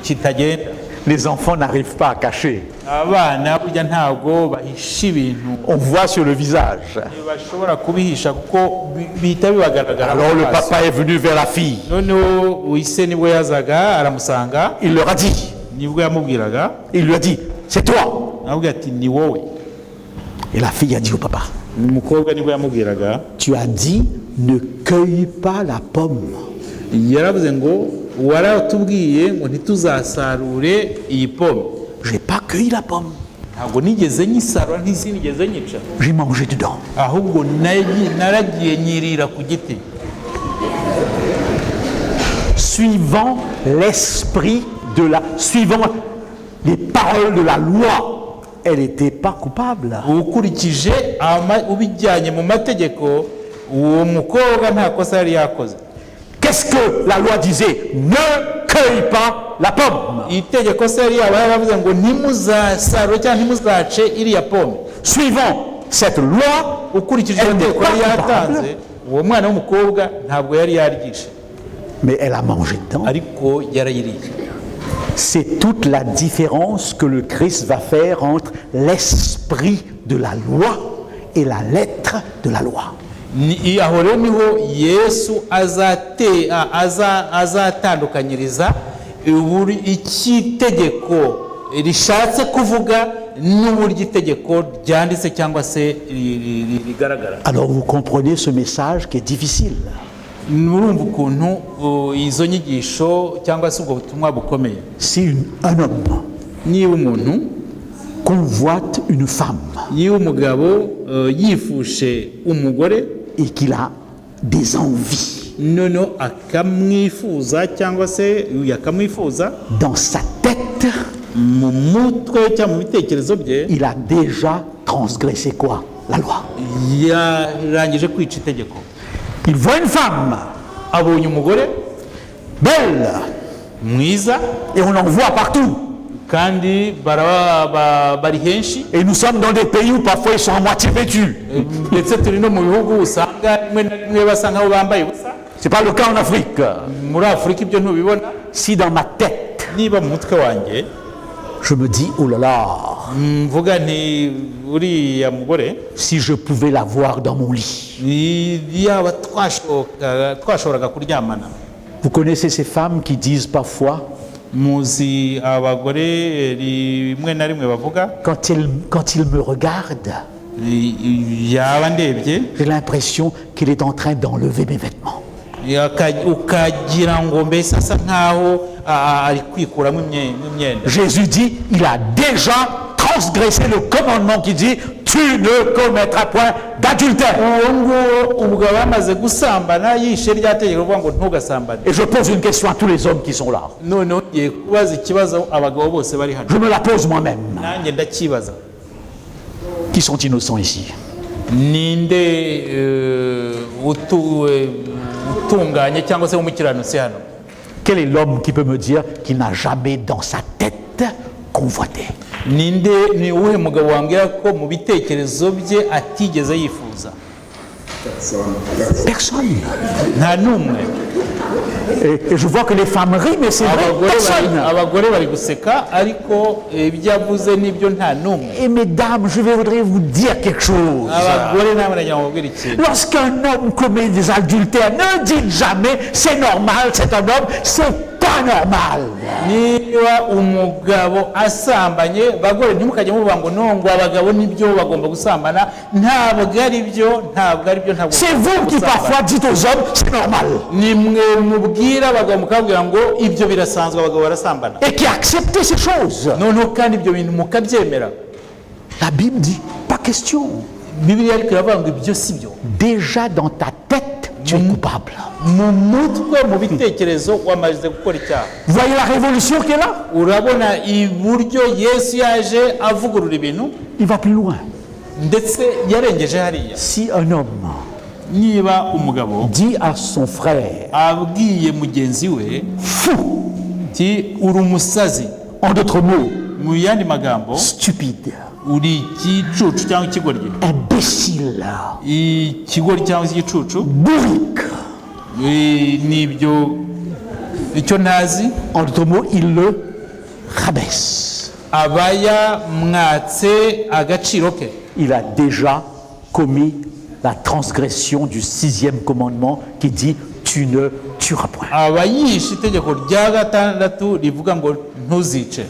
kitagenda. Les enfants n'arrivent pas à cacher. Abana burya ntabwo bahisha ibintu. On voit sur le visage. Bashobora kubihisha kuko bihita bibagaragara. Alors le papa est venu vers la fille. Noneho uyise nibwo yazaga aramusanga. Il leur a dit. Nibwo yamubwiraga. Il lui a dit, c'est toi. Avuga ati ni wowe. Et la fille a dit au papa. Umukobwa nibwo yamubwiraga. Tu as dit ne cueille pas la pomme. Yaravuze ngo waratubwiye ngo ntituzasarure iyi pome. J'ai pas cueilli la pomme. Ntabwo nigeze nyisarura ntisinigeze nyica. J'ai mangé dedans. Ahubwo naragiye nyirira ku giti. Suivant l'esprit de suivant les paroles de la loi, elle n'était pas coupable. Ukurikije ubijyanye mu mategeko uwo mukobwa nta kosa yari yakoze. Qu'est-ce que la loi disait? Ne cueille pas la pomme. Itegeko se yari yabavuze ngo ntimuzasarure cyangwa ntimuzace iriya pome. Suivant cette loi, ukurikije itegeko yari yatanze uwo mwana w'umukobwa ntabwo yari yaryishe. Mais elle a mangé dedans. Ariko yarayiriye. C'est toute la différence que le Christ va faire entre l'esprit de la loi et la lettre de la loi. Aho rero niho Yesu azatandukanyiriza ikitegeko rishatse kuvuga n'uburyo itegeko ryanditse cyangwa se rigaragara. Alors vous comprenez ce message qui est difficile. Murumva ukuntu izo nyigisho cyangwa se ubwo butumwa bukomeye. Si un homme Niba umuntu convoite une femme yiwe umugabo yifushe umugore et qu'il a des envies noneho akamwifuza cyangwa se yakamwifuza dans sa tête, mu mutwe cyangwa mu bitekerezo bye, il a déjà transgressé quoi? La loi. yarangije kwica itegeko. Il voit une femme Abonye umugore belle mwiza et on en voit partout. kandi bari henshi, Et nous sommes dans des pays où parfois ils sont à moitié vêtus. ndetse turi no mu bihugu usanga rimwe na rimwe basa nk'aho bambaye ubusa. C'est pas le cas en Afrique. Muri Afurika ibyo ntubibona. Si dans ma tête, Niba mu mutwe wanjye je me dis, oh là là, mvuga nti uriya mugore si je pouvais la voir dans mon lit. yaba twashoboraga kuryamana. Vous connaissez ces femmes qui disent parfois, Muzi abagore rimwe na rimwe bavuga quand ils me regardent, yaba ndebye j'ai l'impression qu'il est en train d'enlever mes vêtements. ukagira ngo mbese asa nkaho ari kwikuramo imyenda. Jésus dit, il a déjà transgressé le commandement qui dit, tu ne commettras point d'adultère. uwo nguwo ubwo aba yamaze gusambana yishe rya tegeko rivuga ngo ntugasambane. Et je pose une question à tous les hommes qui sont là. noneho ngiye kubaza ikibazo abagabo bose bari hano, Je me la pose moi-même. nanjye ndakibaza. Qui sont innocents ici? Ninde utunganye cyangwa se umukiranutsi hano? Quel est l'homme qui peut me dire qu'il n'a jamais dans sa tête convoité? Ninde ni uwuhe mugabo wambwira ko mu bitekerezo bye atigeze yifuza? Personne. Nta n'umwe. Et je vois que les femmes rient, mais c'est vrai, personne. Abagore bari guseka ariko ibyo avuze nibyo nta n'umwe. Et mesdames, je voudrais vous dire quelque chose. Abagore namwe nagira ngo mbabwire ikintu. Lorsqu'un homme commet des adultères, ne dites jamais c'est normal, c'est un homme, c'est pas normal. Niba umugabo asambanye, bagore ntimukajye muvuga ngo nongo abagabo nibyo bagomba gusambana. Ntabwo ari byo. C'est vous qui parfois dites aux hommes c'est normal. Nimwe mubwira abagabo mukabwira ngo ibyo birasanzwe abagabo barasambana. Et qui acceptez ces choses. Noneho kandi ibyo bintu mukabyemera. La Bible dit pas question. Bibiliya ariko iravuga ngo ibyo si byo. Déjà dans ta tête, tu es coupable. Mu mutwe mu bitekerezo wamaze gukora icyaha. Vous voyez la révolution qui est là? Urabona iburyo Yesu yaje avugurura ibintu. Il va plus loin. Ndetse yarengeje hariya. Si un homme Niba umugabo dit à son frère abwiye mugenzi we fou, ti uri umusazi, en d'autres mots, mu yandi magambo stupide, uri igicucu cyangwa ikigoryi, imbécile, ikigoryi cyangwa igicucu, bourrique, nibyo icyo ntazi. en d'autres mots, il le rabaisse. Abaya mwatse agaciro ke. Il a déjà commis la transgression du 6e commandement qui dit tu ne tueras point. Aba yishe itegeko rya gatandatu rivuga ngo ntuzice.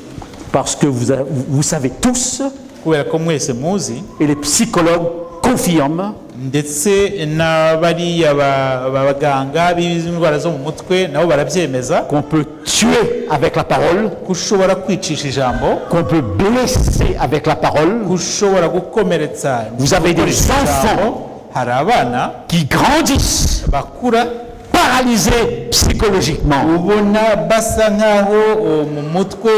Parce que vous savez tous, Kubera ko mwese muzi, et les psychologues confirment, ndetse n'abariya baganga b'indwara zo mu mutwe nabo barabyemeza, qu'on peut tuer avec la parole, kushobora kwicisha ijambo, qu'on peut blesser avec la parole. kushobora gukomeretsa. Vous avez des enfants hari abana qui grandissent bakura paralysés psychologiquement ubona basa nkaho mu mutwe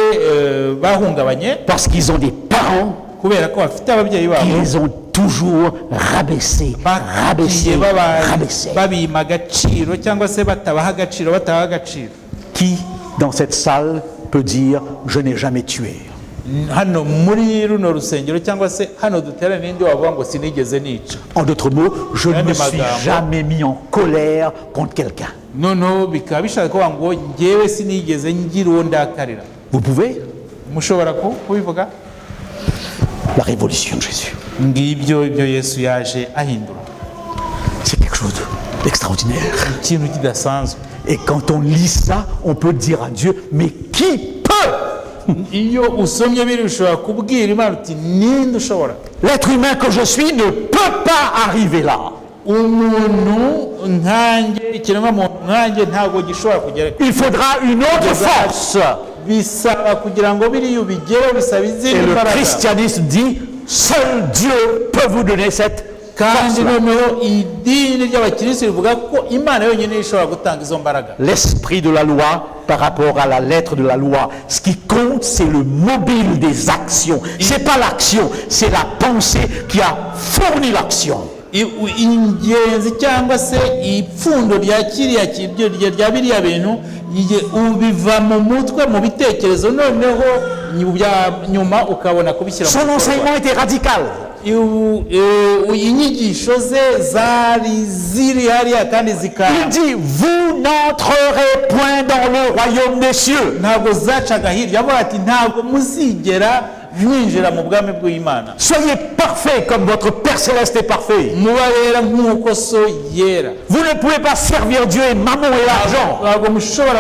bahungabanye, parce qu'ils ont des parents kubera ko bafite ababyeyi qui babo les ont toujours rabaissés, rabaissés, rabaissés. babima agaciro cyangwa se batabaha agaciro. Qui, dans cette salle, peut dire je n'ai jamais tué? Hano muri runo rusengero cyangwa se hano duterane n'indi wavuga ngo sinigeze nica. En d'autres mots, je ne Andi me suis magambo. jamais mis en colère contre quelqu'un. Noneho bikaba bishaka kuvuga ngo njyewe sinigeze ngira uwo ndakarira. Vous pouvez? Mushobora kubivuga? La révolution de Jésus. Ngibyo ibyo Yesu yaje ahindura. C'est quelque chose d'extraordinaire. Ikintu kidasanzwe. Et quand on lit ça, on peut dire à Dieu, mais qui peut iyo usomye biri ushobora kubwira Imana uti ninde ushobora. L'être humain que je suis ne peut pas arriver là. Umuntu nkanjye, ikiremwamuntu nkanjye ntabwo gishobora kugera. Il faudra une autre force. Bisaba kugira ngo biriya ubigere, bisaba izindi Et le mbaraga. christianisme dit, seul Dieu peut vous donner cette kandi force-là. noneho idini ry'abakirisitu rivuga ko Imana yonyine ishobora gutanga izo mbaraga. L'esprit de la loi par rapport à la lettre de la loi. Ce qui compte, c'est le mobile des actions. C'est pas l'action, c'est la pensée qui a fourni l'action. Ingenzi cyangwa se ipfundo rya kiriya kintu rya biriya bintu ubiva mu mutwe, mu bitekerezo, noneho nyuma ukabona kubishyira Son enseignement était radical. inyigisho ze zari ziri hariya kandi Il dit, vous n'entrerez point dans le royaume des cieux. ntabwo zacaga hirya, avuga ati ntabwo muzigera mwinjira mu bwami bw'Imana. Soyez parfaits comme votre Père Céleste est parfait. muba rero nk'uko so yera. Vous ne pouvez pas servir Dieu et maman et l'argent. ntabwo mushobora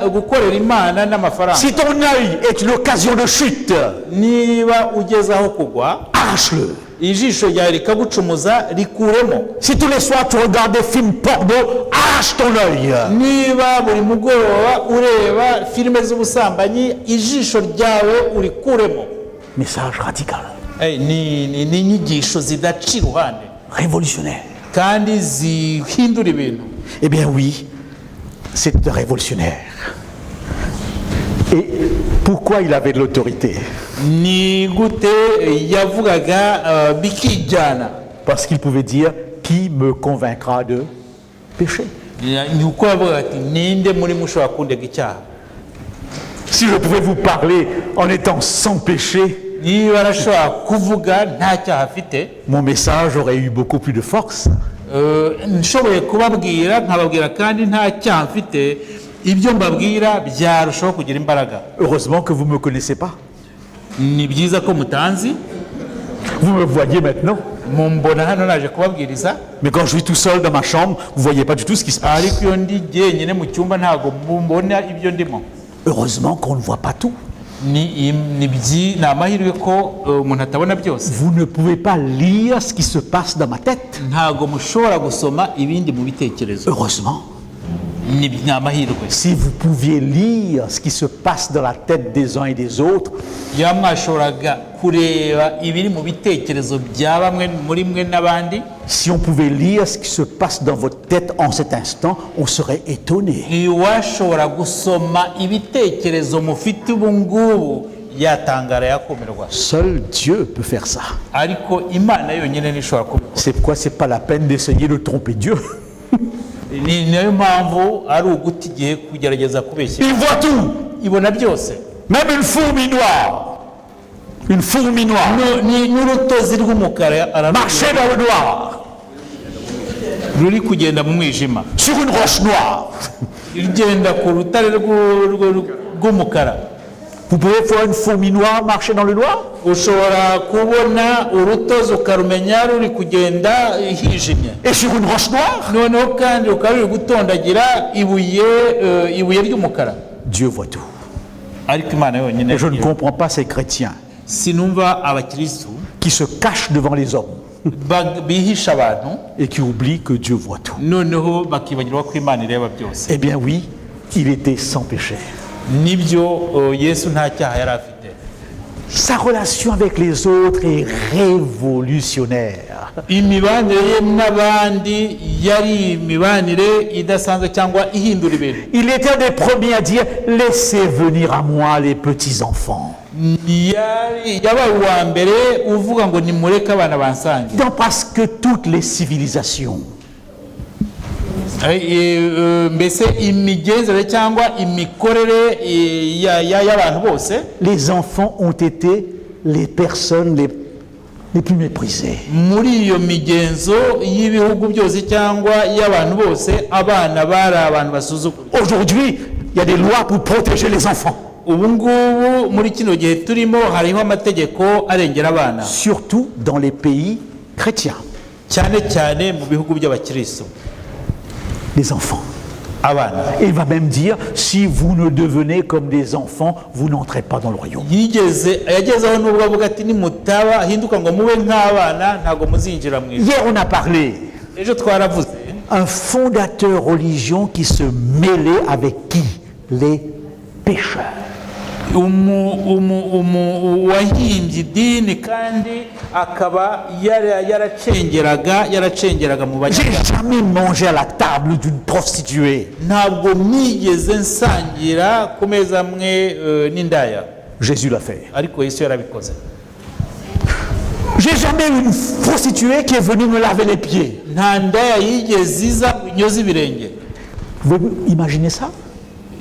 gukorera Imana n'amafaranga. Si ton œil est une occasion de chute, niba ugeze aho kugwa, arrache-le. ijisho ryawe rikagucumuza, rikuremo. Si tous les soirs tu regardes des films porno, arrache ton œil. niba buri mugoroba ureba filime z'ubusambanyi, ijisho ryawe urikuremo. Message radical, ni inyigisho zidaca iruhande révolutionnaire. kandi zihindura ibintu. Eh bien oui, c'est révolutionnaire. Et pourquoi il avait de l'autorité? ni gute yavugaga bikijyana? Parce qu'il pouvait dire, qui me convaincra de péché? ni uko yavugaga ati ninde muri mushobora kundega icyaha? Si je pouvais vous parler en étant sans péché, niba arashobora kuvuga nta cyaha afite, mon message aurait eu beaucoup plus de force. nshoboye kubabwira nkababwira kandi nta cyaha mfite, ibyo mbabwira byarushaho kugira imbaraga. Heureusement que vous ne me connaissez pas. ni byiza ko mutanzi, Vous me voyez maintenant. mumbona hano naje kubabwiriza, Mais quand je suis tout seul dans ma chambre, vous ne voyez pas du tout ce qui se passe. ariko iyo ndi jyenyine mu cyumba ntabwo mbona ibyo ndimo. Heureusement qu'on ne voit pas tout. ni amahirwe ko umuntu atabona byose. Vous ne pouvez pas lire ce qui se passe dans ma tête. ntabwo mushobora gusoma ibindi mu bitekerezo. Heureusement. ni amahirwe. Si vous pouviez lire ce qui se passe dans la tête des uns et des autres, iyo mwashoboraga kureba ibiri mu bitekerezo bya bamwe muri mwe n'abandi, si on pouvait lire ce qui se passe dans votre tête en cet instant, on serait étonné. ntiwashobora gusoma ibitekerezo mufite ubu ngubu, yatangara yakumirwa. Seul Dieu peut faire ça. ariko Imana yonyine nishobora kubikora. C'est pourquoi c'est pas la peine d'essayer de tromper Dieu. ni nayo mpamvu ari uguta igihe kugerageza kubeshya. Il voit tout. ibona byose, Même une fourmi noire. Une fourmi noire. n'urutozi rw'umukara Marcher dans le noir. ruri kugenda mu mwijima, Sur une roche noire. rugenda ku rutare rw'umukara. Vous pouvez voir une fourmi noire marcher dans le noir? ushobora kubona urutozi ukarumenya ruri kugenda hijimye, Et sur une roche noire? noneho kandi rukaba ruri gutondagira ibuye ry'umukara. Dieu voit tout. ariko Imana yonyine. Et je ne comprends pas ces chrétiens sinumva abakirisitu qui se cachent devant les hommes bihisha abantu, et qui oublient que Dieu voit tout. noneho bakibagirwa ko Imana ireba byose. Eh bien oui, il était sans péché. nibyo Yesu nta cyaha yari afite. Sa relation avec les autres est révolutionnaire. imibanire ye n'abandi yari imibanire idasanzwe cyangwa ihindura ibintu. Il était un des premiers à dire, laissez venir à moi les petits-enfants. yabaye uwa mbere uvuga ngo nimureke abana bansange. Dans presque toutes les civilisations, mbese imigenzereze cyangwa imikorere y'abantu bose, les enfants ont été les personnes les plus méprisées. muri iyo migenzo y'ibihugu byose cyangwa y'abantu bose, abana bari abantu basuzugura. Aujourd'hui, il y a des lois pour protéger les enfants. ubu ngubu muri kino gihe turimo hariho amategeko arengera abana, Surtout dans les pays chrétiens. cyane cyane mu bihugu by'abakristo. Les enfants. abana. Il va même dire, si vous ne devenez comme des enfants, vous n'entrez pas dans le royaume. yagezeho n'ubwo avuga ati nimutaba hinduka ngo mube nk'abana ntabwo muzinjira mu ijuru. Hier, on a parlé Ejo twaravuze un fondateur religion qui se mêlait avec qui? Les pécheurs. wahimbye idini kandi akaba yaracengeraga mu J'ai banyarwanda. jamais mangé à la table d'une prostituée. Ntabwo nigeze nsangira ku meza amwe n'indaya, Jésus l'a fait. ariko Yesu yarabikoze. J'ai jamais eu une prostituée qui est venue me laver les pieds. Nta ndaya yigeze iza ngo inyoze ibirenge. Vous imaginez ça?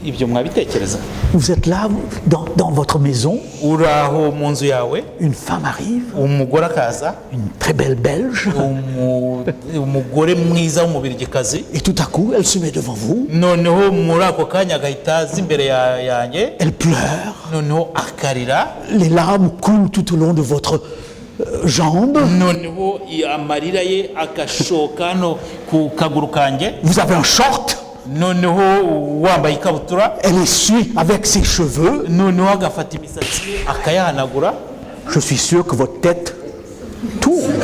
Ibyo mwabitekereza? Vous êtes là, dans votre maison, Uri aho mu nzu yawe, une femme arrive, umugore akaza, une très belle Belge, umugore mwiza w'umubirigikazi, et tout à coup, elle se met devant vous, noneho muri ako kanya agahita aza imbere yanjye, elle pleure, noneho akarira, les larmes coulent tout au long de votre jambe, noneho amarira ye agashoka hano ku kaguru kanjye, vous avez un short, noneho wambaye ikabutura, elle essuie avec ses cheveux. noneho agafata imisatsi ye akayahanagura. Je suis sûr que votre tête tourne.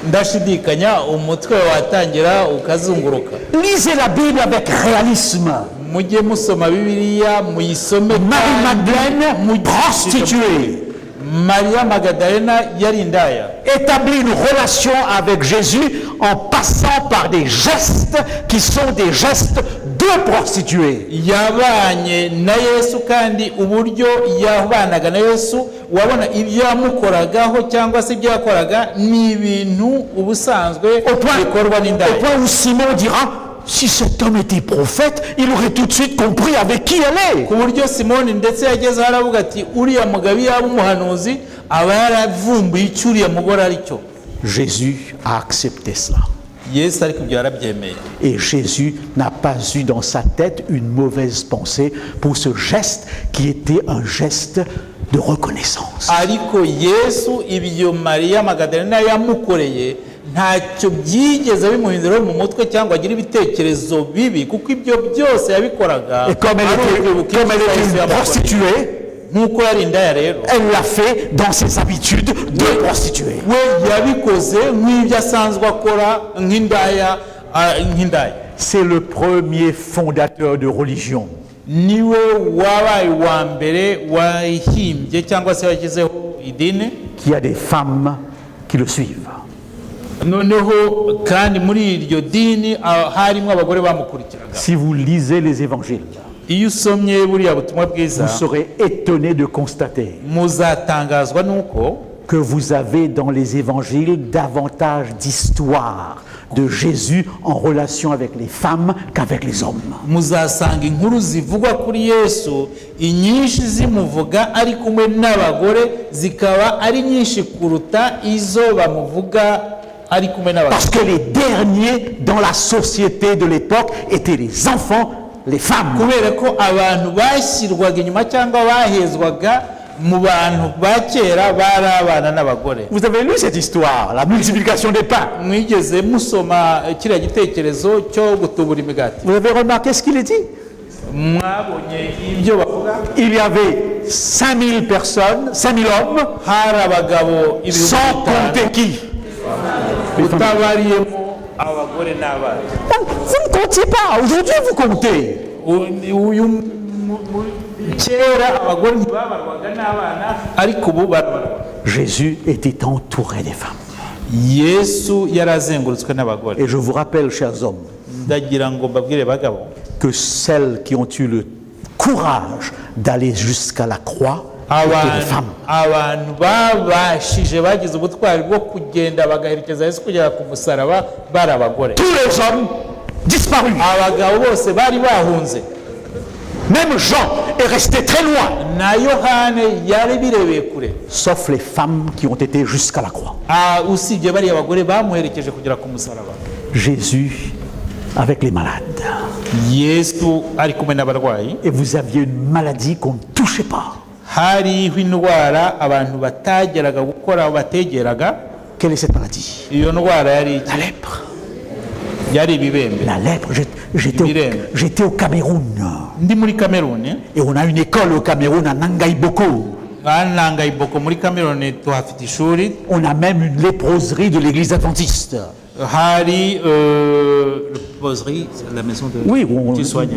ndashidikanya umutwe watangira ukazunguruka. Lisez la Bible avec réalisme. Mujye musoma Bibiliya muyisome. Marie-Madeleine, prostituée, Maria Magdalena yari indaya, établit une relation avec Jésus en passant par des gestes qui sont des gestes de prostituée. yabanye na Yesu kandi uburyo yabanaga na Yesu wabona ibyo yamukoragaho cyangwa se ibyo yakoraga ni ibintu ubusanzwe bikorwa Au n'indaya. point où Simon dira, si cet homme était prophète, il aurait tout de suite compris avec qui elle est. Ku buryo Simoni ndetse yageze aho aravuga ati uriya mugabo yaba umuhanuzi aba yaravumbuye icyo uriya mugore ari cyo. Jésus a accepté cela. Yesu ariko ibyo yarabyemeye. Et Jésus n'a pas eu dans sa tête une mauvaise pensée pour ce geste qui était un geste de reconnaissance. Ariko Yesu ibyo Maria Magdalena yamukoreye ntacyo byigeze bimuhindura mu mutwe cyangwa agira ibitekerezo bibi, kuko ibyo byose yabikoraga. Et comme elle était une prostituée, nk'uko yari indaya rero, elle l'a fait dans ses habitudes de prostituée. we yabikoze nk'ibyo asanzwe akora nk'indaya. C'est le premier fondateur de religion. Niwe wabaye wa mbere wahimbye cyangwa se washyizeho idini, Qui a des femmes qui le suivent. noneho kandi muri iryo dini harimo abagore bamukurikiraga. Si vous lisez les évangiles, Iyo usomye buriya butumwa bwiza, vous serez étonné de constater muzatangazwa nuko que vous avez dans les évangiles davantage d'histoires de Jésus en relation avec les femmes qu'avec les hommes. muzasanga inkuru zivugwa kuri Yesu inyinshi zimuvuga ari kumwe n'abagore zikaba ari nyinshi kuruta izo bamuvuga ari kumwe n'abagore. Parce que les derniers dans la société de l'époque étaient les enfants, les femmes. Kubera ko abantu bashyirwaga inyuma cyangwa bahezwaga mu bantu ba kera bari abana n'abagore. Vous avez lu cette histoire, la multiplication des pains. Mwigeze musoma kiriya gitekerezo cyo gutubura imigati? Vous avez remarqué ce qu'il est dit? Mwabonye ibyo bavuga? Il y avait 5000 personnes, 5000 hommes, Hari abagabo sans compter qui? utabariyemo abagore n'abana. Vous ne comptiez pas, aujourd'hui vous comptez. Kera abagore ntibabarwaga n'abana, ariko ubu barabarwa. Jésus était entouré des femmes. Yesu yarazengurutswe n'abagore. Et je vous rappelle, chers hommes, Ndagira ngo mbabwire bagabo que celles qui ont eu le courage d'aller jusqu'à la croix étaient des femmes. abantu babashije bagize ubutwari bwo kugenda bagaherekeza Yesu kugera ku musaraba bari abagore. Tous les hommes disparus. Abagabo bose bari bahunze. Même Jean est resté très loin. Na Yohane yari birebeye kure. Sauf les femmes qui ont été jusqu'à la croix. Usibye bari abagore bamuherekeje kugera ku musaraba. Jésus avec les malades. Yesu ari kumwe n'abarwayi. Et vous aviez une maladie qu'on ne touchait pas. Hariho indwara abantu batageraga gukora bategeraga. Quelle est cette maladie? Iyo ndwara yari La lèpre. byari ibibembe. La lèpre, Ibirembe. j'étais au Cameroun. Ndi muri Cameroon, Et on a une école au Cameroun à Nangaïboko. Nangaïboko muri Cameroon tuhafite ishuri. On a même une léproserie de l'église adventiste. Hari poserie, la maison de Oui, tu soignes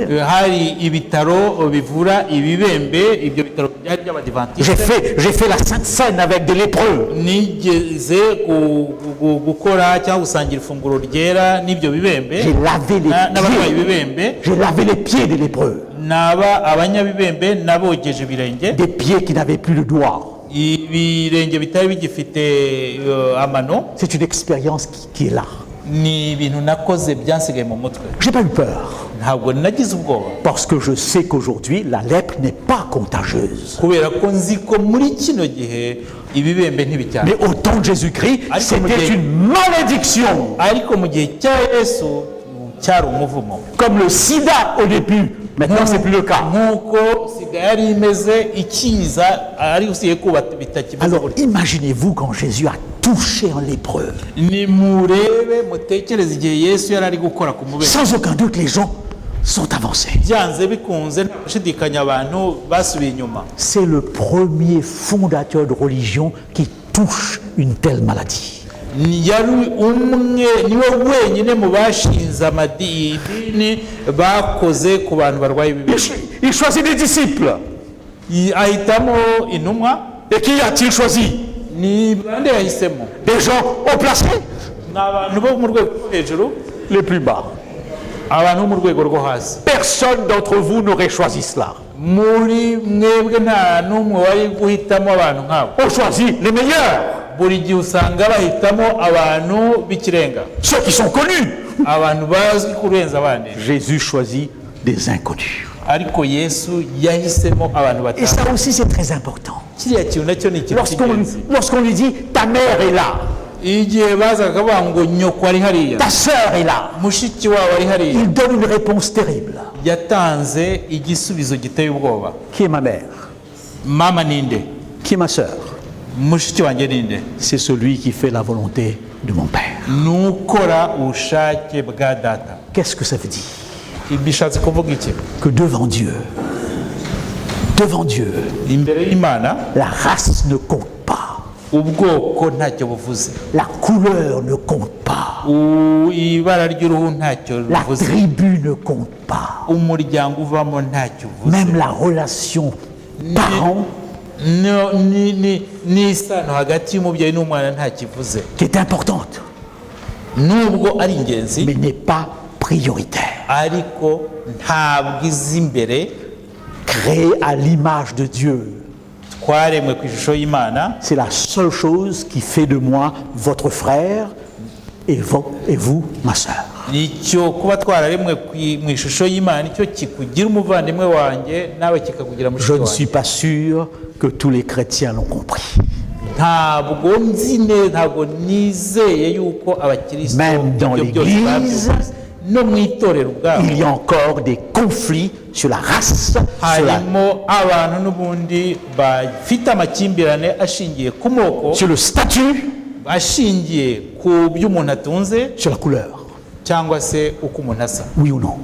les hari ibitaro bivura ibibembe, ibyo bitaro byari by'abadivantiste. J'ai fait la Sainte Seine avec des lépreux. Nigeze gukora cyangwa gusangira ifunguro ryera n'ibyo bibembe. J'ai lavé les n'abarwayi pieds. bibembe. J'ai lavé les pieds des lépreux. Naba abanyabibembe nabogeje ibirenge. Des pieds qui n'avaient plus de doigts. Ibirenge bitari bigifite amano. C'est une expérience qui est là. Ni ibintu nakoze byansigaye mu mutwe. J'ai pas eu peur. Ntabwo nagize ubwoba. Parce que je sais qu'aujourd'hui, la lèpre n'est pas contagieuse. Kubera ko nzi ko muri kino gihe ibibembe ntibicyane. Mais au temps de Jésus-Christ, c'était une malédiction. Ariko mu gihe cya Yesu cyari umuvumo. Comme le sida au début. Maintenant, c'est plus le cas. Nkuko sida yari imeze ikiza ari usiye kuba bitakivuze. Alors, imaginez-vous quand Jésus a touché un lépreux. Ni murebe mutekereze igihe Yesu yari ari gukora ku mubembe. Sans aucun doute, les gens sont avancés. Byanze bikunze ntashidikanya abantu basubiye inyuma. C'est le premier fondateur de religion qui touche une telle maladie. Yari umwe niwe wenyine mu bashinze amadini bakoze ku bantu barwaye ibibembe. Il choisit des disciples. Ahitamo intumwa. Et qui a-t-il choisi? Ni bande yahisemo. Des gens haut placés? N'abantu bo mu rwego rwo hejuru. Les plus bas. Abantu bo mu rwego rwo hasi. Personne d'entre vous n'aurait choisi cela. Muri mwebwe nta n'umwe wari guhitamo abantu nk'abo. On choisit les meilleurs. Buri gihe usanga bahitamo abantu b'ikirenga. Ceux qui sont connus. Abantu bazwi kurenza abandi. Jésus choisit des inconnus. Ariko Yesu yahisemo abantu batanu. Et ça aussi c'est très important. Kiriya kintu nacyo ni ikintu cy'ingenzi. Lorsqu'on lui dit ta mère est là. Igihe bazaga bavuga ngo nyoko ari hariya. Ta sœur est là. Mushiki wawe ari hariya. Il donne une réponse terrible. Yatanze igisubizo giteye ubwoba. Qui est ma mère? Mama ninde? Qui est ma sœur? Mushiki wanjye ninde? C'est celui qui fait la volonté de mon Père. Nukora ubushake bwa data. Qu'est-ce que ça veut dire? Bishatse kuvuga iki? Que devant Dieu, imbere y'Imana, la race ne compte pas. Ubwoko ntacyo buvuze. La couleur ne compte pas. Ibara ry'uruhu ntacyo La buvuze. tribu ne compte pas. Umuryango uvamo ntacyo buvuze. Même la relation parent n'isano hagati y'umubyeyi n'umwana ntakivuze. qui est importante, Nubwo ari ingenzi, mais n'est pas prioritaire. ariko ntabwo izi imbere. Créé à l'image de Dieu, Twaremwe ku ishusho y'Imana. c'est la seule chose qui fait de moi votre frère et vous ma sœur. Nicyo kuba twararemwe mu ishusho y'Imana nicyo kikugira umuvandimwe wanjye nawe kikakugira Je mushiki ne wanjye. suis pas sûr que tous les chrétiens l'ont compris. Ntabwo nzi neza, ntabwo nizeye yuko abakristo Même dans ibyo byose l'Église, babyumvise. No mu itorero ubwabo il y a encore des conflits sur la race, sur harimo abantu n'ubundi bafite amakimbirane ashingiye ku moko, le statut, ashingiye ku byo umuntu atunze sur la couleur. cyangwa se uko umuntu asa. Oui ou non?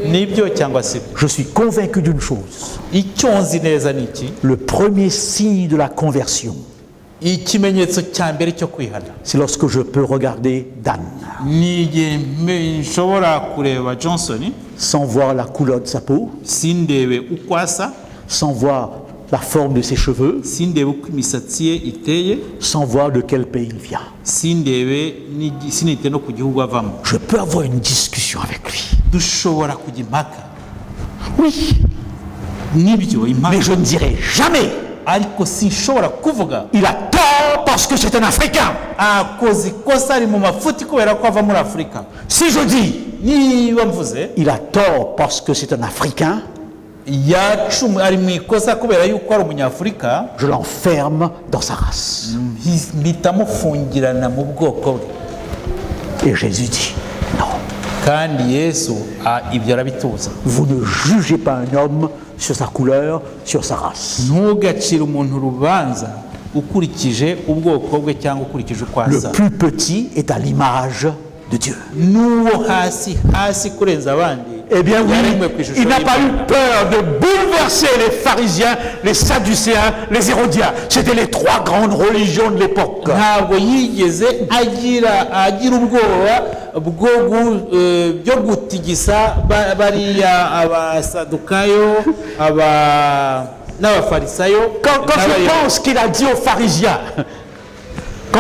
Nibyo cyangwa se Je suis convaincu d'une chose. icyo nzi neza ni iki? Le premier signe de la conversion, Ikimenyetso cya mbere cyo kwihana c'est lorsque je peux regarder Dan ni igihe nshobora kureba Johnson sans voir la couleur de sa peau, sindebe uko asa, sans voir la forme de ses cheveux, sindebe uko imisatsi ye iteye, sans voir de quel pays il vient. sinite no ku gihugu avamo. Je peux avoir une discussion avec lui. Dushobora kujya impaka. Oui, Nibyo impaka. mais je ne dirai jamais Ariko sinshobora kuvuga il a tort parce que c'est un Africain. akoze ikosa ari mu mafuti kubera ko ava muri Afurika. Si je dis Niba mvuze il a tort parce que c'est un Africain, ari mu ikosa kubera yuko ari umunyafurika, je l'enferme dans sa race. mpita mufungirana mu bwoko bwe. Et Jésus dit non. Kandi Yesu ibyo arabituza. Vous ne jugez pas un homme sur sa couleur, sur sa race. Ntugacire umuntu urubanza ukurikije ubwoko bwe cyangwa ukurikije uko Le asa. plus petit est à l'image de Dieu. n'uwo hasi kurenza abandi Eh bien oui, yaremwe ku ishusho il n'a pas y'Imana. eu peur de bouleverser les pharisiens, les sadducéens, les hérodiens. C'était les trois grandes religions de l'époque. ntabwo yigeze agira ubwoba byo gutigisa bariya abasadukayo n'abafarisayo. Quand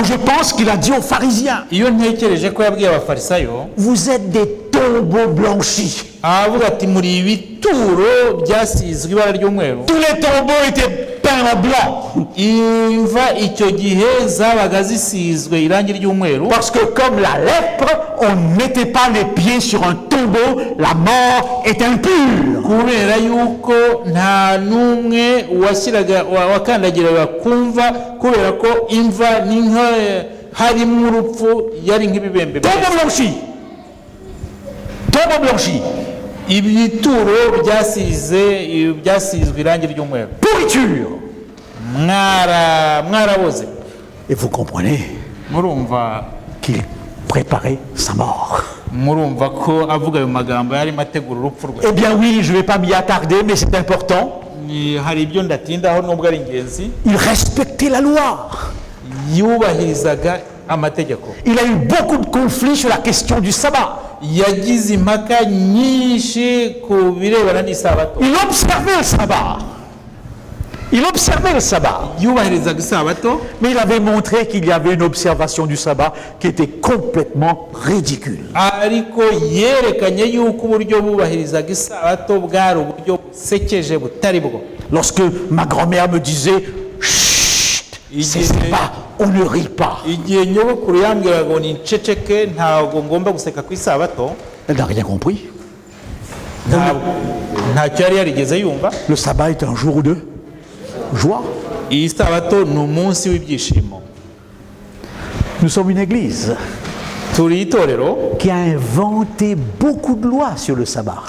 je pense qu'il a dit aux pharisiens, iyo ntekereje ko yabwiye abafarisayo, vous êtes des tombeaux blanchis. aravuga ati muri ibituro byasizwe ibara ry'umweru. Tous les tombeaux étaient peints en blanc. imva icyo gihe zabaga zisizwe irangi ry'umweru, Parce que comme la lèpre, on ne mettait pas les pieds sur un tombeau, la mort est impure. kubera yuko nta n'umwe wakandagiraga kumva, kubera ko imva ni nka harimo urupfu, yari nk'ibibembe. Tombeau blanchi. ibituro byasizwe irangi ry'umweru. Pourriture. mwaraboze. Et vous comprenez murumva qu'il préparait sa mort. murumva ko avuga ayo magambo yarimo ategura urupfu rwe. Eh bien oui, je ne vais pas m'y attarder, mais c'est important. hari ibyo ndatindaho nubwo ari ingenzi. Il respectait la loi. yubahirizaga amategeko. Il a eu beaucoup de conflits sur la question du sabbat. yagize impaka nyinshi ku birebana n'isabato. Il observait le sabbat. yubahirizaga isabato, Mais il avait montré qu'il y avait une observation du sabbat qui était complètement ridicule. ariko yerekanye yuko uburyo bubahirizaga isabato bwari uburyo busekeje butari bwo. Lorsque ma grand-mère me disait chut, c'est sabbat, on ne rit pas. igihe nyogokuru yambwiraga ngo niceceke ntabwo ngomba guseka ku isabato, Elle n'a rien compris. ntacyo yari yarigeze yumva. Le sabbat est un jour de joie. iyi sabato ni umunsi w'ibyishimo. Nous sommes une église turi itorero qui a inventé beaucoup de lois sur le sabbat.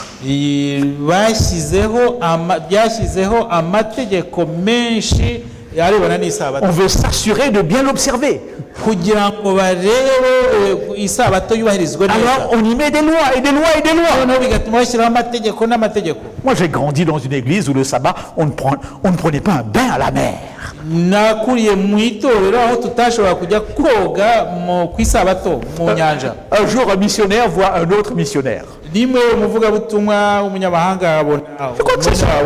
byashyizeho amategeko menshi arebana n'isabato, On veut s'assurer de bien l'observer. kugira ngo barebe isabato yubahirizwe neza. Alors on y met des lois et des lois et des lois. noneho bigatuma bashyiraho amategeko n'amategeko. Moi j'ai grandi dans une église où le sabbat, on ne prenait pas un bain à la mer. nakuriye mu itorero aho tutashobora kujya koga ku isabato mu nyanja. Un jour un missionnaire voit un autre missionnaire. rimwe umuvugabutumwa w'umunyamahanga abona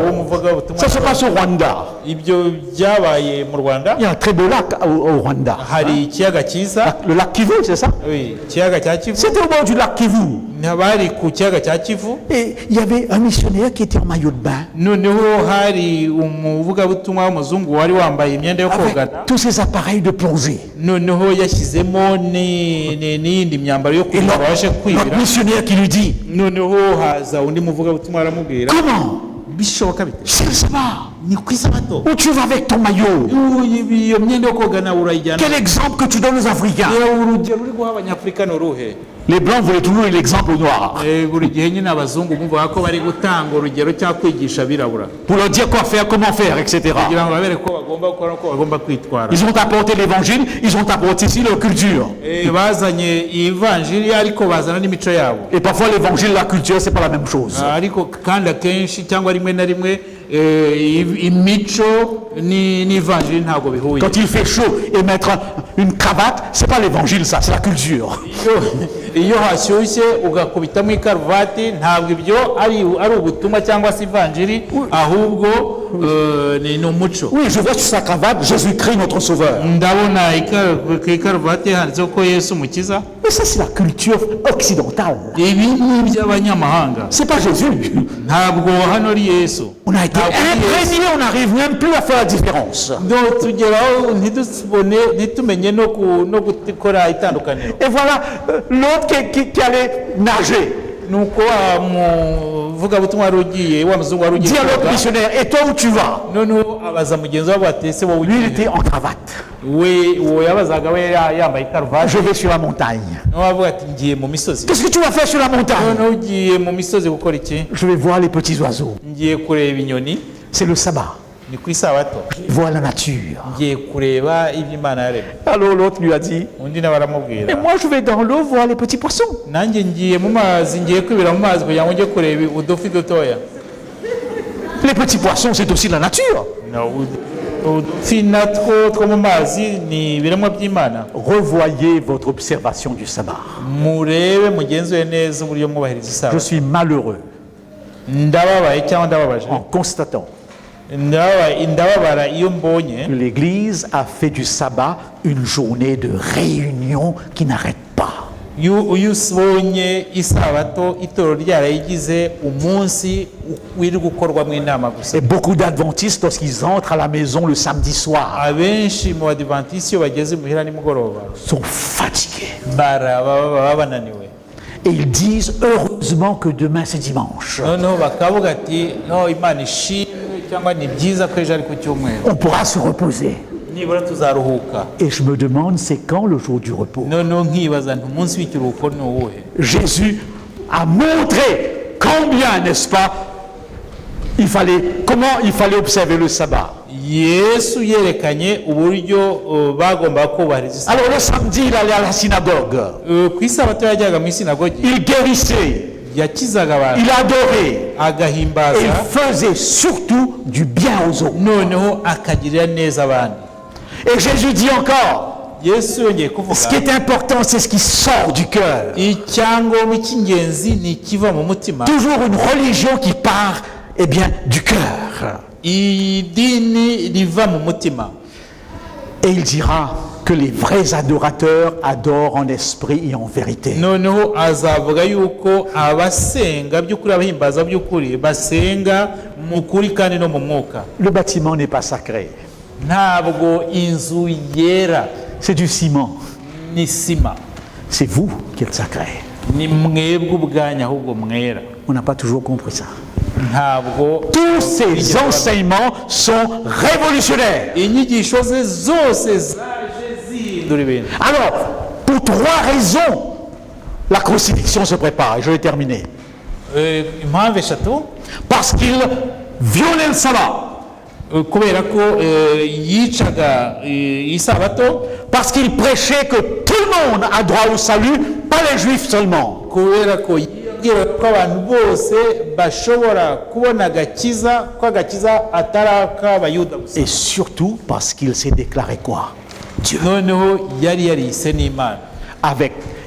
umuvugabutumwa. Ça se passe au Rwanda. ibyo byabaye mu Rwanda. Il y a un très beau lac au Rwanda. hari ikiyaga cyiza. Le lac Kivu, c'est ça? Oui, ikiyaga cya Kivu. C'était au bord du lac Kivu. bari ku kiyaga cya Kivu. Et il y avait un missionnaire qui était en maillot de bain. noneho hari umuvugabutumwa w'umuzungu wari wambaye imyenda yo Avec kogana. tous ces appareils de plongée. noneho yashyizemo n'iyindi myambaro yo Et kugira ngo abashe notre kwibira. missionnaire qui lui dit, noneho haza undi muvugabutumwa aramubwira, comment? bishoboka bite? C'est le sabbat. ni ku isabato. Où tu vas avec ton maillot? iyo myenda yo kogana urayijyana. Quel exemple que tu donnes aux Africains? urugero uri guha abanyafurika ni uruhe? Les Blancs voulaient toujours l'exemple aux Noirs. buri gihe nyine abazungu bumva ko bari gutanga urugero cyangwa kwigisha abirabura Pour leur dire quoi faire, comment faire, etc. kugira ngo babere ko bagomba gukora ko bagomba kwitwara. Ils ont apporté l'évangile, ils ont apporté ici leur culture. bazanye ivanjiri ariko bazana n'imico yabo. Et parfois l'évangile et la culture, c'est pas la même chose. ariko kandi akenshi cyangwa rimwe na rimwe imico n'ivanjiri ntabwo bihuye. Quand il fait chaud et mettre une cravate, c'est pas l'évangile ça, c'est la culture. iyo hashyushye ugakubitamo ikaruvati ntabwo ibyo ari ubutumwa cyangwa se ivanjiri, ahubwo ni umuco. Oui, je vois sur sa cravate Jésus-Christ notre sauveur. ndabona ku ikaruvati handitseho ko Yesu umukiza. Mais ça c'est la culture occidentale. ibi ni iby'abanyamahanga, C'est pas Jésus. ntabwo hano ari Yesu. On a été imprégné, on n'arrive même plus à faire la différence. tugeraho ntitumenye no gukora itandukaniro. Et voilà l'autre qui allait nager. nuko wa muvugabutumwa wari ugiye, wa muzungu wari ugiye Dis à l'autre koga. missionnaire, et toi où tu vas? noneho abaza mugenzi wabo ati ese wowe Lui il ugiye? était en cravate. uwo yabazaga we yambaye ikaruvati. Je vais sur la montagne. noneho avuga ati ngiye mu misozi. Qu'est-ce que tu vas faire sur la montagne? noneho ugiye mu misozi gukora iki? Je vais voir les petits oiseaux. ngiye kureba inyoni. C'est le sabbat. ni ku isabato Vois la nature. ngiye kureba ibyo Imana yaremye. Alors l'autre lui a dit, Undi nawe aramubwira et moi je vais dans l'eau voir les petits poissons. nanjye ngiye mu mazi, ngiye kwibira mu mazi kugira ngo njye kureba udufi dutoya. Les petits poissons, c'est aussi la nature. Udufi natwo two mu mazi ni ibiremwa by'Imana. Revoyez votre observation du sabbat. Murebe mugenzure neza uburyo mwubahiriza Je isabato. suis malheureux Ndababaye cyangwa ndababaje, en constatant ndababara iyo mbonye que l'Église a fait du sabbat une journée de réunion qui n'arrête pas. iyo ubonye isabato itorero ryarayigize umunsi wiri gukorwamo inama gusa. Et beaucoup d'adventistes, lorsqu'ils entrent à la maison le samedi soir, Abenshi mu badivantisi iyo bageze muhira nimugoroba sont fatigués. baba bananiwe, Et ils disent heureusement que demain c'est dimanche. noneho bakavuga ati no Imana ishimwe cyangwa ni byiza ko ejo ari ku cyumweru On pourra se reposer. nibura tuzaruhuka. Et je me demande c'est quand le jour du repos. Noneho nkibaza nti umunsi w'ikiruhuko ni uwuhe? Jésus a montré combien, n'est-ce pas, comment il fallait observer le sabbat. Yesu yerekanye uburyo bagomba kubahiriza isabato. Alors le samedi, il allait à la synagogue. Ku isabato yajyaga mu isinagogi, Il guérissait, yakizaga abantu, il adorait. Et agahimbaza, il faisait surtout du bien aux autres. noneho akagirira neza abandi. Et Jésus dit encore, Yesu yongeye ce kuvuga qui est important, c'est ce qui sort du cœur. icyangombwa cy'ingenzi ni ikiva mu mutima. Toujours une religion qui part, eh bien, du cœur. Idini riva mu mutima. Et il dira que les vrais adorateurs adorent en esprit et en vérité. Noneho azavuga yuko abasenga by'ukuri, abahimbaza by'ukuri basenga mu kuri kandi no mu mwuka. Le bâtiment n'est pas sacré, Ntabwo inzu yera, c'est du ciment. ni sima, C'est vous qui êtes sacré. ni mwebwe ubwanyu ahubwo mwera. On n'a pas toujours compris ça. Ntabwo Tous ces enseignements sont révolutionnaires. inyigisho ze zose zaje zihindura ibintu. Alors, pour trois raisons, la crucifixion se prépare. Et je vais terminer. Impamvu eshatu: Parce qu'il violait le sabbat. kubera ko yicaga isabato, Parce qu'il prêchait que tout le monde a droit au salut, pas les juifs seulement. kubera ko yibwira ko abantu bose bashobora kubona agakiza, ko agakiza atari ak'abayuda gusa. Et surtout parce qu'il s'est déclaré quoi? Dieu. Noneho yari yariyise n'Imana.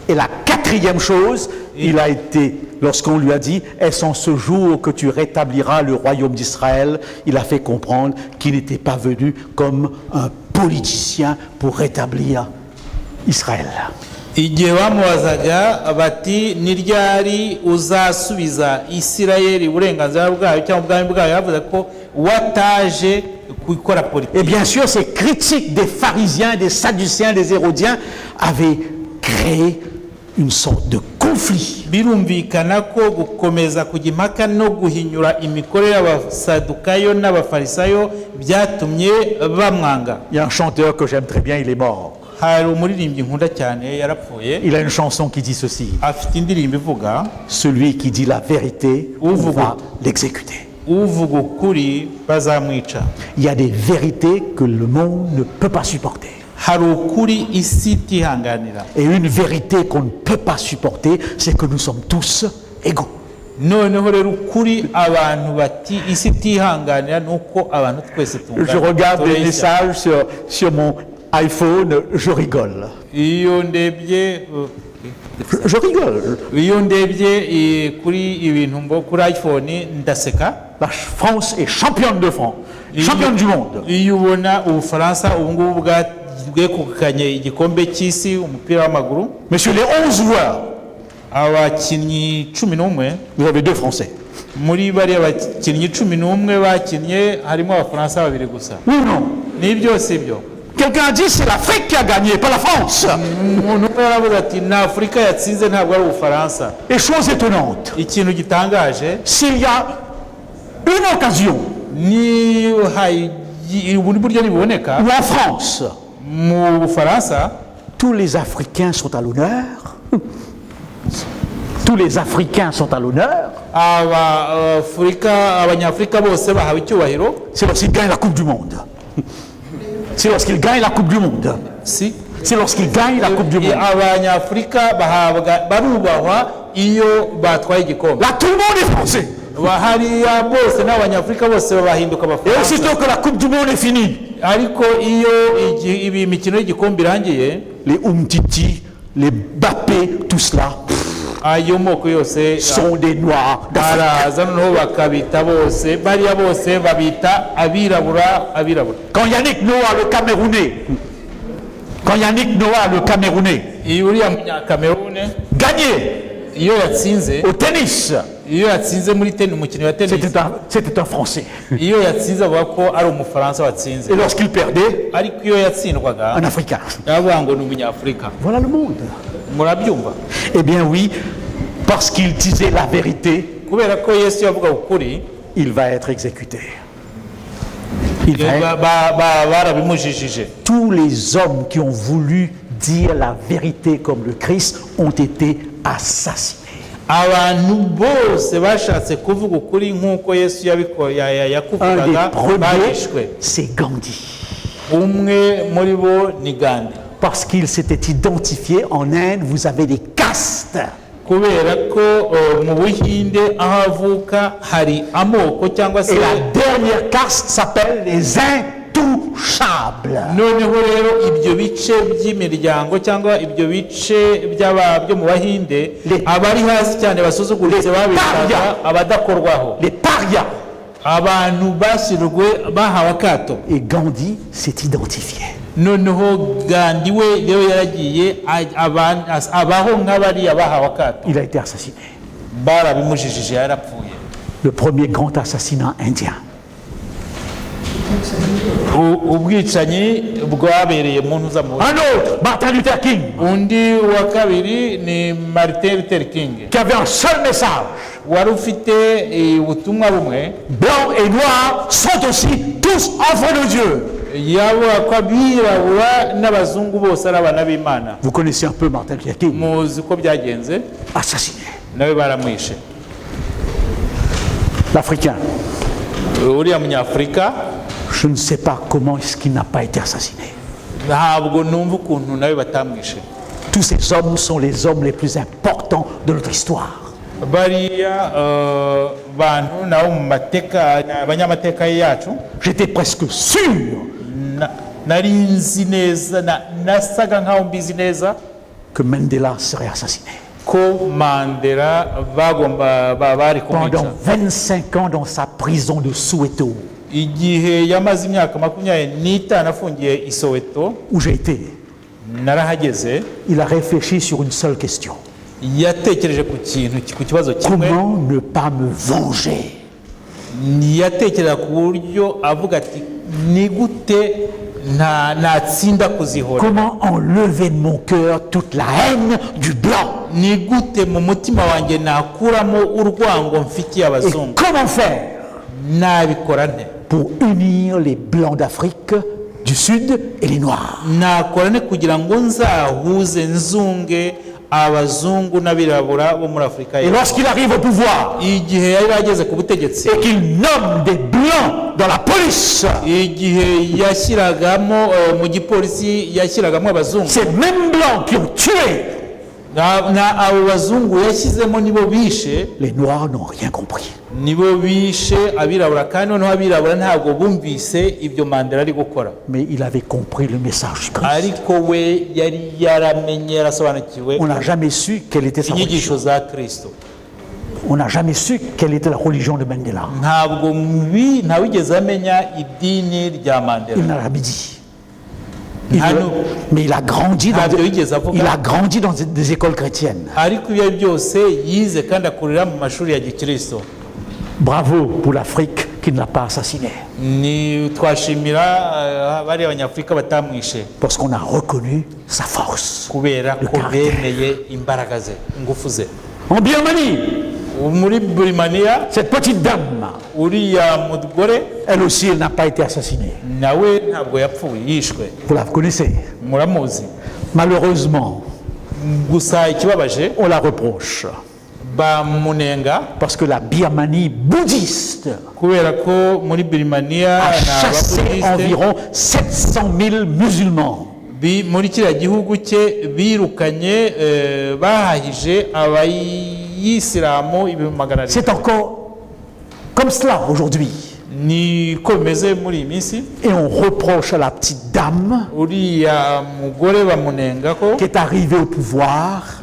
Et la quatrième chose, il a été, lorsqu'on lui a dit, est-ce en ce jour que tu rétabliras le royaume d'Israël, il a fait comprendre qu'il n'était pas venu comme un politicien pour rétablir Israël. Igihe bamubazaga bati ni ryari uzasubiza Isirayeli uburenganzira bwayo cyangwa ubwami bwayo, yavuze ko wataje gukora Et politiki. bien sûr, ces critiques des pharisiens, des sadduciens, des hérodiens avaient créé une sorte de conflit. Birumvikana ko gukomeza kujya impaka no guhinyura imikorere y'abasadukayo n'abafarisayo byatumye bamwanga. Il y a un chanteur que j'aime très bien, il est mort. Hari umuririmbyi nkunda cyane yarapfuye, Il a une chanson qui dit ceci: afite indirimbo ivuga celui qui dit la vérité, on va l'exécuter. uvuga ukuri bazamwica. Il y a des vérités que le monde ne peut pas supporter. Hari ukuri isi itihanganira. Et une vérité qu'on ne peut pas supporter, c'est que nous sommes tous égaux. Noneho rero ukuri abantu bati isi itihanganira nuko abantu twese Je regarde des messages sur mon iPhone, je rigole. Iyo ndebye Je rigole. iyo ndebye kuri ibintu mbo kuri iPhone ndaseka. La France est championne de France, championne du monde. Iyo ubona Ubufaransa ubu ngubu bwegukanye igikombe cy'isi umupira w'amaguru, Messieurs, les 11 joueurs, abakinnyi 11, vous avez 2 Français. muri bari abakinnyi 11 bakinnye harimo Abafaransa 2 gusa. Oui ou non? Ni byose ibyo. Quelqu'un a dit c'est l'Afrique qui a gagné, pas la France. Umuntu yaravuze ati ni Afurika yatsinze ntabwo ari Ubufaransa. Et chose étonnante, Ikintu gitangaje, s'il y a une occasion ni ubundi buryo nibuboneka où en France, mu Bufaransa tous les Africains sont à l'honneur, tous les Africains sont à l'honneur, abanyafurika bose bahawe icyubahiro, c'est lorsqu'ils gagnent la Coupe du Monde. C'est lorsqu'ils gagnent la Coupe du Monde. si C'est lorsqu'ils gagnent la Coupe du Monde. abanyafurika barubahwa iyo batwaye igikombe. Là, tout le monde est français. hariya bose n'abanyafurika bose bahinduka Et abafaransa, aussitôt que la Coupe du Monde est finie, ariko iyo ibi mikino y'igikombe irangiye, les Umtiti, les Bappé, tout cela ayo moko yose sont des Noirs d'Afrique. araza noneho bakabita bose, bariya bose babita abirabura. Quand Yannick Noah, le Camerounais, uriya munyakamerune gagnait iyo yatsinze au tennis, muri umukino wa tennis, c'était un Français. iyo yatsinze avuga ko ari umufaransa watsinze, Et lorsqu'il perdait, ariko iyo yatsindwaga un Africain. yavuga ngo ni umunyafurika. Voilà le monde. Murabyumva? Eh bien oui, parce qu'il disait la vérité, kubera ko Yesu yavuga ukuri, il va être exécuté. Il va être- barabimujijije. Tous les hommes qui ont voulu dire la vérité comme le Christ ont été assassinés. Abantu bose bashatse kuvuga ukuri nk'uko Yesu Un des yakuvugaga premiers, barishwe. c'est Gandhi. Umwe muri bo ni Gandhi, Parce qu'il s'était identifié en Inde, vous avez des castes. kubera ko mu Buhinde aho avuka hari amoko cyangwa se, Et la dernière caste s'appelle les intouchables. noneho rero ibyo bice by'imiryango cyangwa ibyo bice byo mu Bahinde, abari hasi cyane basuzuguritse babitaga abadakorwaho, Les parias. abantu bashyirwe bahawe akato. Et Gandhi s'est identifié. Noneho Gandhi we rero yaragiye abaho nk'abariya bahawe akato, Il a été assassiné. barabimujijije, yarapfuye. Le premier grand assassinat indien. Ubwicanyi bwabereye mu ntuza mu Un autre, Martin Luther King, undi wa kabiri ni Martin Luther King, qui avait un seul message. wari ufite ubutumwa bumwe, Blancs et noirs sont aussi tous enfants de Dieu. yavuga ko abirabura n'abazungu bose ari abana b'Imana. Vous connaissez un peu Martin Luther King, Muzi ko byagenze, assassiné. nawe baramwishe. L'Africain, Uriya munyafurika je ne sais pas comment est-ce qu'il n'a pas été assassiné. ntabwo numva ukuntu nawe batamwishe. Tous ces hommes sont les hommes les plus importants de notre histoire. Bariya bantu nabo mu mateka, abanyamateka yacu, J'étais presque sûr nari nzi neza, nasaga nkaho mbizi neza que Mandela serait assassiné. ko Mandela bari kumwica. Pendant 25 ans dans sa prison de Soweto, Igihe yamaze imyaka 25 afungiye i Soweto, où j'ai été, narahageze, il a réfléchi sur une seule question. yatekereje ku kibazo kimwe. Comment ne pas me venger? Yatekereza ku buryo avuga ati ni gute natsinda kuzihora, Comment enlever de mon cœur toute la haine du blanc? ni gute mu mutima wanjye nakuramo urwango mfitiye Et abazungu, comment faire nabikora nte? pour unir les blancs d'Afrique du Sud et les noirs? Nakora nte kugira ngo nzahuze nzunge abazungu n'abirabura bo muri Afurika Et y'Epfo? lorsqu'il arrive au pouvoir Igihe yari ageze ku butegetsi, et qu'il nomme des blancs dans la police, igihe yashyiragamo mu gipolisi yashyiragamo abazungu, ces mêmes blancs qui ont tué, abo bazungu yashyizemo nibo bishe, les noirs n'ont rien compris. nibo bishe abirabura, kandi noneho abirabura ntabwo bumvise ibyo Mandela ari gukora. Mais il avait compris le message du Christ. Ariko we yari yaramenye, yarasobanukiwe On n'a jamais su quelle était sa inyigisho religion. za Kristo. On n'a jamais su quelle était la religion de Mandela. Ntawigeze amenya idini rya Il Mandela. n'a jamais dit. Mais il a grandi dans des écoles chrétiennes. Ariko ibyo byose yize kandi akurira mu mashuri ya gikristo. Bravo pour l'Afrique qui ne l'a pas assassiné. Ni twashimira bari abanyafurika batamwishe, Parce qu'on a reconnu sa force. kubera ko bemeye imbaraga ze, ingufu ze. En Birmanie, Muri Birmania, cette petite dame, uriya mugore elle aussi, elle n'a pas été assassinée. nawe ntabwo yapfuye, yishwe. Vous la connaissez. Muramuzi. Malheureusement, Gusa ikibabaje, on la reproche. bamunenga parce que la Birmanie bouddhiste kubera ko muri Birmania a na chassé ababudiste environ 700 000 musulmans. muri kiriya gihugu cye birukanye bahahije abayisilamu 700,000. C'est encore comme cela aujourd'hui. niko bimeze muri iyi minsi. Et on reproche à la petite dame uriya mugore bamunenga ko qui est arrivée au pouvoir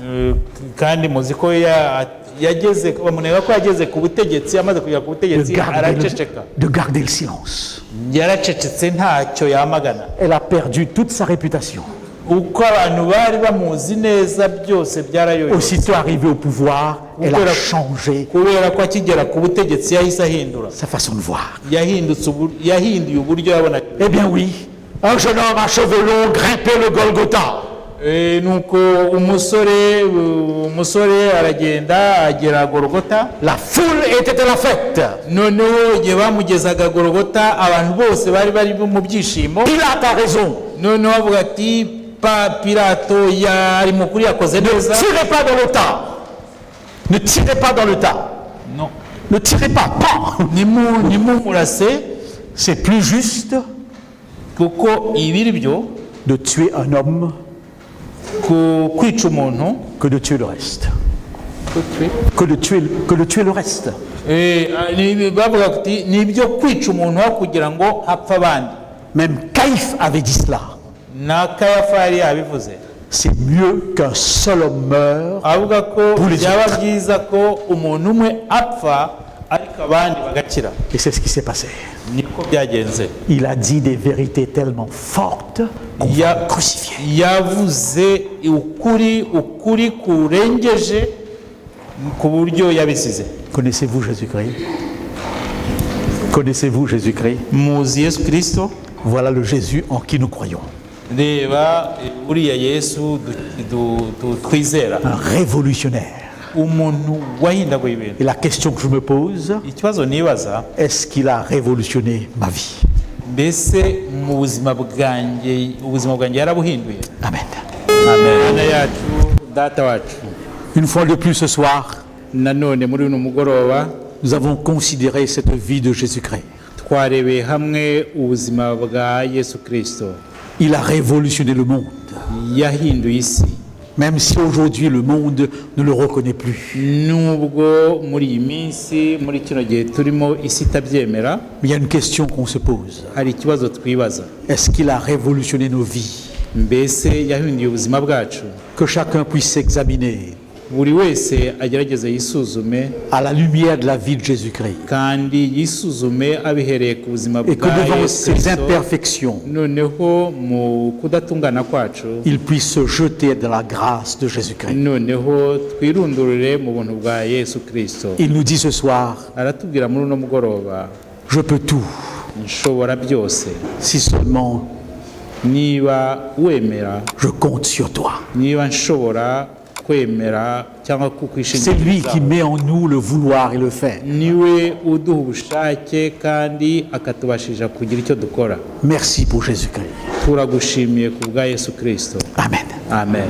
kandi muzi ko yageze bamunenga ko yageze ku butegetsi amaze kugera ku butegetsi araceceka de garder le silence. yaracecetse ntacyo yamagana. Elle a perdu toute sa réputation. uko abantu bari bamuzi neza byose byarayoye. Aussitôt arrivée au pouvoir, elle a changé kubera ko akigera ku butegetsi yahise ahindura sa façon de voir. yahinduye uburyo yabona. Eh bien oui, un jeune homme à cheveux longs grimpait le Golgotha. nuko umusore aragenda agera Golgotha. La foule était à la fête. noneho igihe bamugezaga Golgotha abantu bose bari mu byishimo. Pilate a raison. noneho avuga ati Pilato yari mukuri yakoze neza. Ne tirez pas dans le tas. Ne tirez pas dans le tas. Non. Ne tirez pas. Pan. nimumurase. C'est plus juste kuko ibiri byo de tuer un homme kwica umuntu que de tuer le reste. Que de tuer le reste. bavuga ati ni ibyo kwica umuntu aho kugira ngo hapfa abandi. Même Caïphe avait dit cela. na Kayafa yari yabivuze. C'est mieux qu'un seul homme meure avuga ko pour les byaba autres. byiza ko umuntu umwe apfa ariko abandi bagakira. Et c'est ce qui s'est passé. niko byagenze. Il a dit des vérités tellement fortes qu'on va le crucifier. yavuze ukuri kurengeje ku buryo yabisize. Connaissez-vous Jésus-Christ? Connaissez-vous Jésus-Christ? muzi Yesu Kristo. Voilà le Jésus en qui nous croyons. reba uriya Yesu twizera. Un révolutionnaire. umuntu wahindaguye ibintu. Et la question que je me pose, ikibazo nibaza, est-ce qu'il a révolutionné ma vie? mbese mu buzima bwanjye yarabuhinduye. Amen. amen. Mana yacu data wacu, Une fois de plus ce soir, nanone muri uno mugoroba nous avons considéré cette vie de Jésus-Christ. twarebeye hamwe ubuzima bwa Yesu Kristo. Il a révolutionné le monde. yahinduye isi. Même si aujourd'hui le monde ne le reconnaît plus. nubwo muri iyi minsi muri kino gihe turimo isi itabyemera, Mais il y a une question qu'on se pose. hari ikibazo twibaza. Est-ce qu'il a révolutionné nos vies? mbese yahinduye ubuzima bwacu? Que chacun puisse s'examiner buri wese agerageze yisuzume, à la lumière de la vie de Jésus-Christ. kandi yisuzume abihereye ku buzima Et que bwa devant Yesu ses Kristo. imperfections, noneho mu kudatungana kwacu, il puisse se jeter dans la grâce de Jésus-Christ. noneho twirundurire mu buntu bwa Yesu Kristo. Il nous dit ce soir, aratubwira muri uno mugoroba, je peux tout nshobora byose si seulement niba wemera, je compte sur toi. niba nshobora kwemera cyangwa C'est lui kukwishingikiriza. qui met en nous le vouloir et le faire. niwe uduha ubushake kandi akatubashisha kugira icyo dukora. Merci pour Jésus-Christ. turagushimiye ku bwa Yesu Kristo. Amen. amen.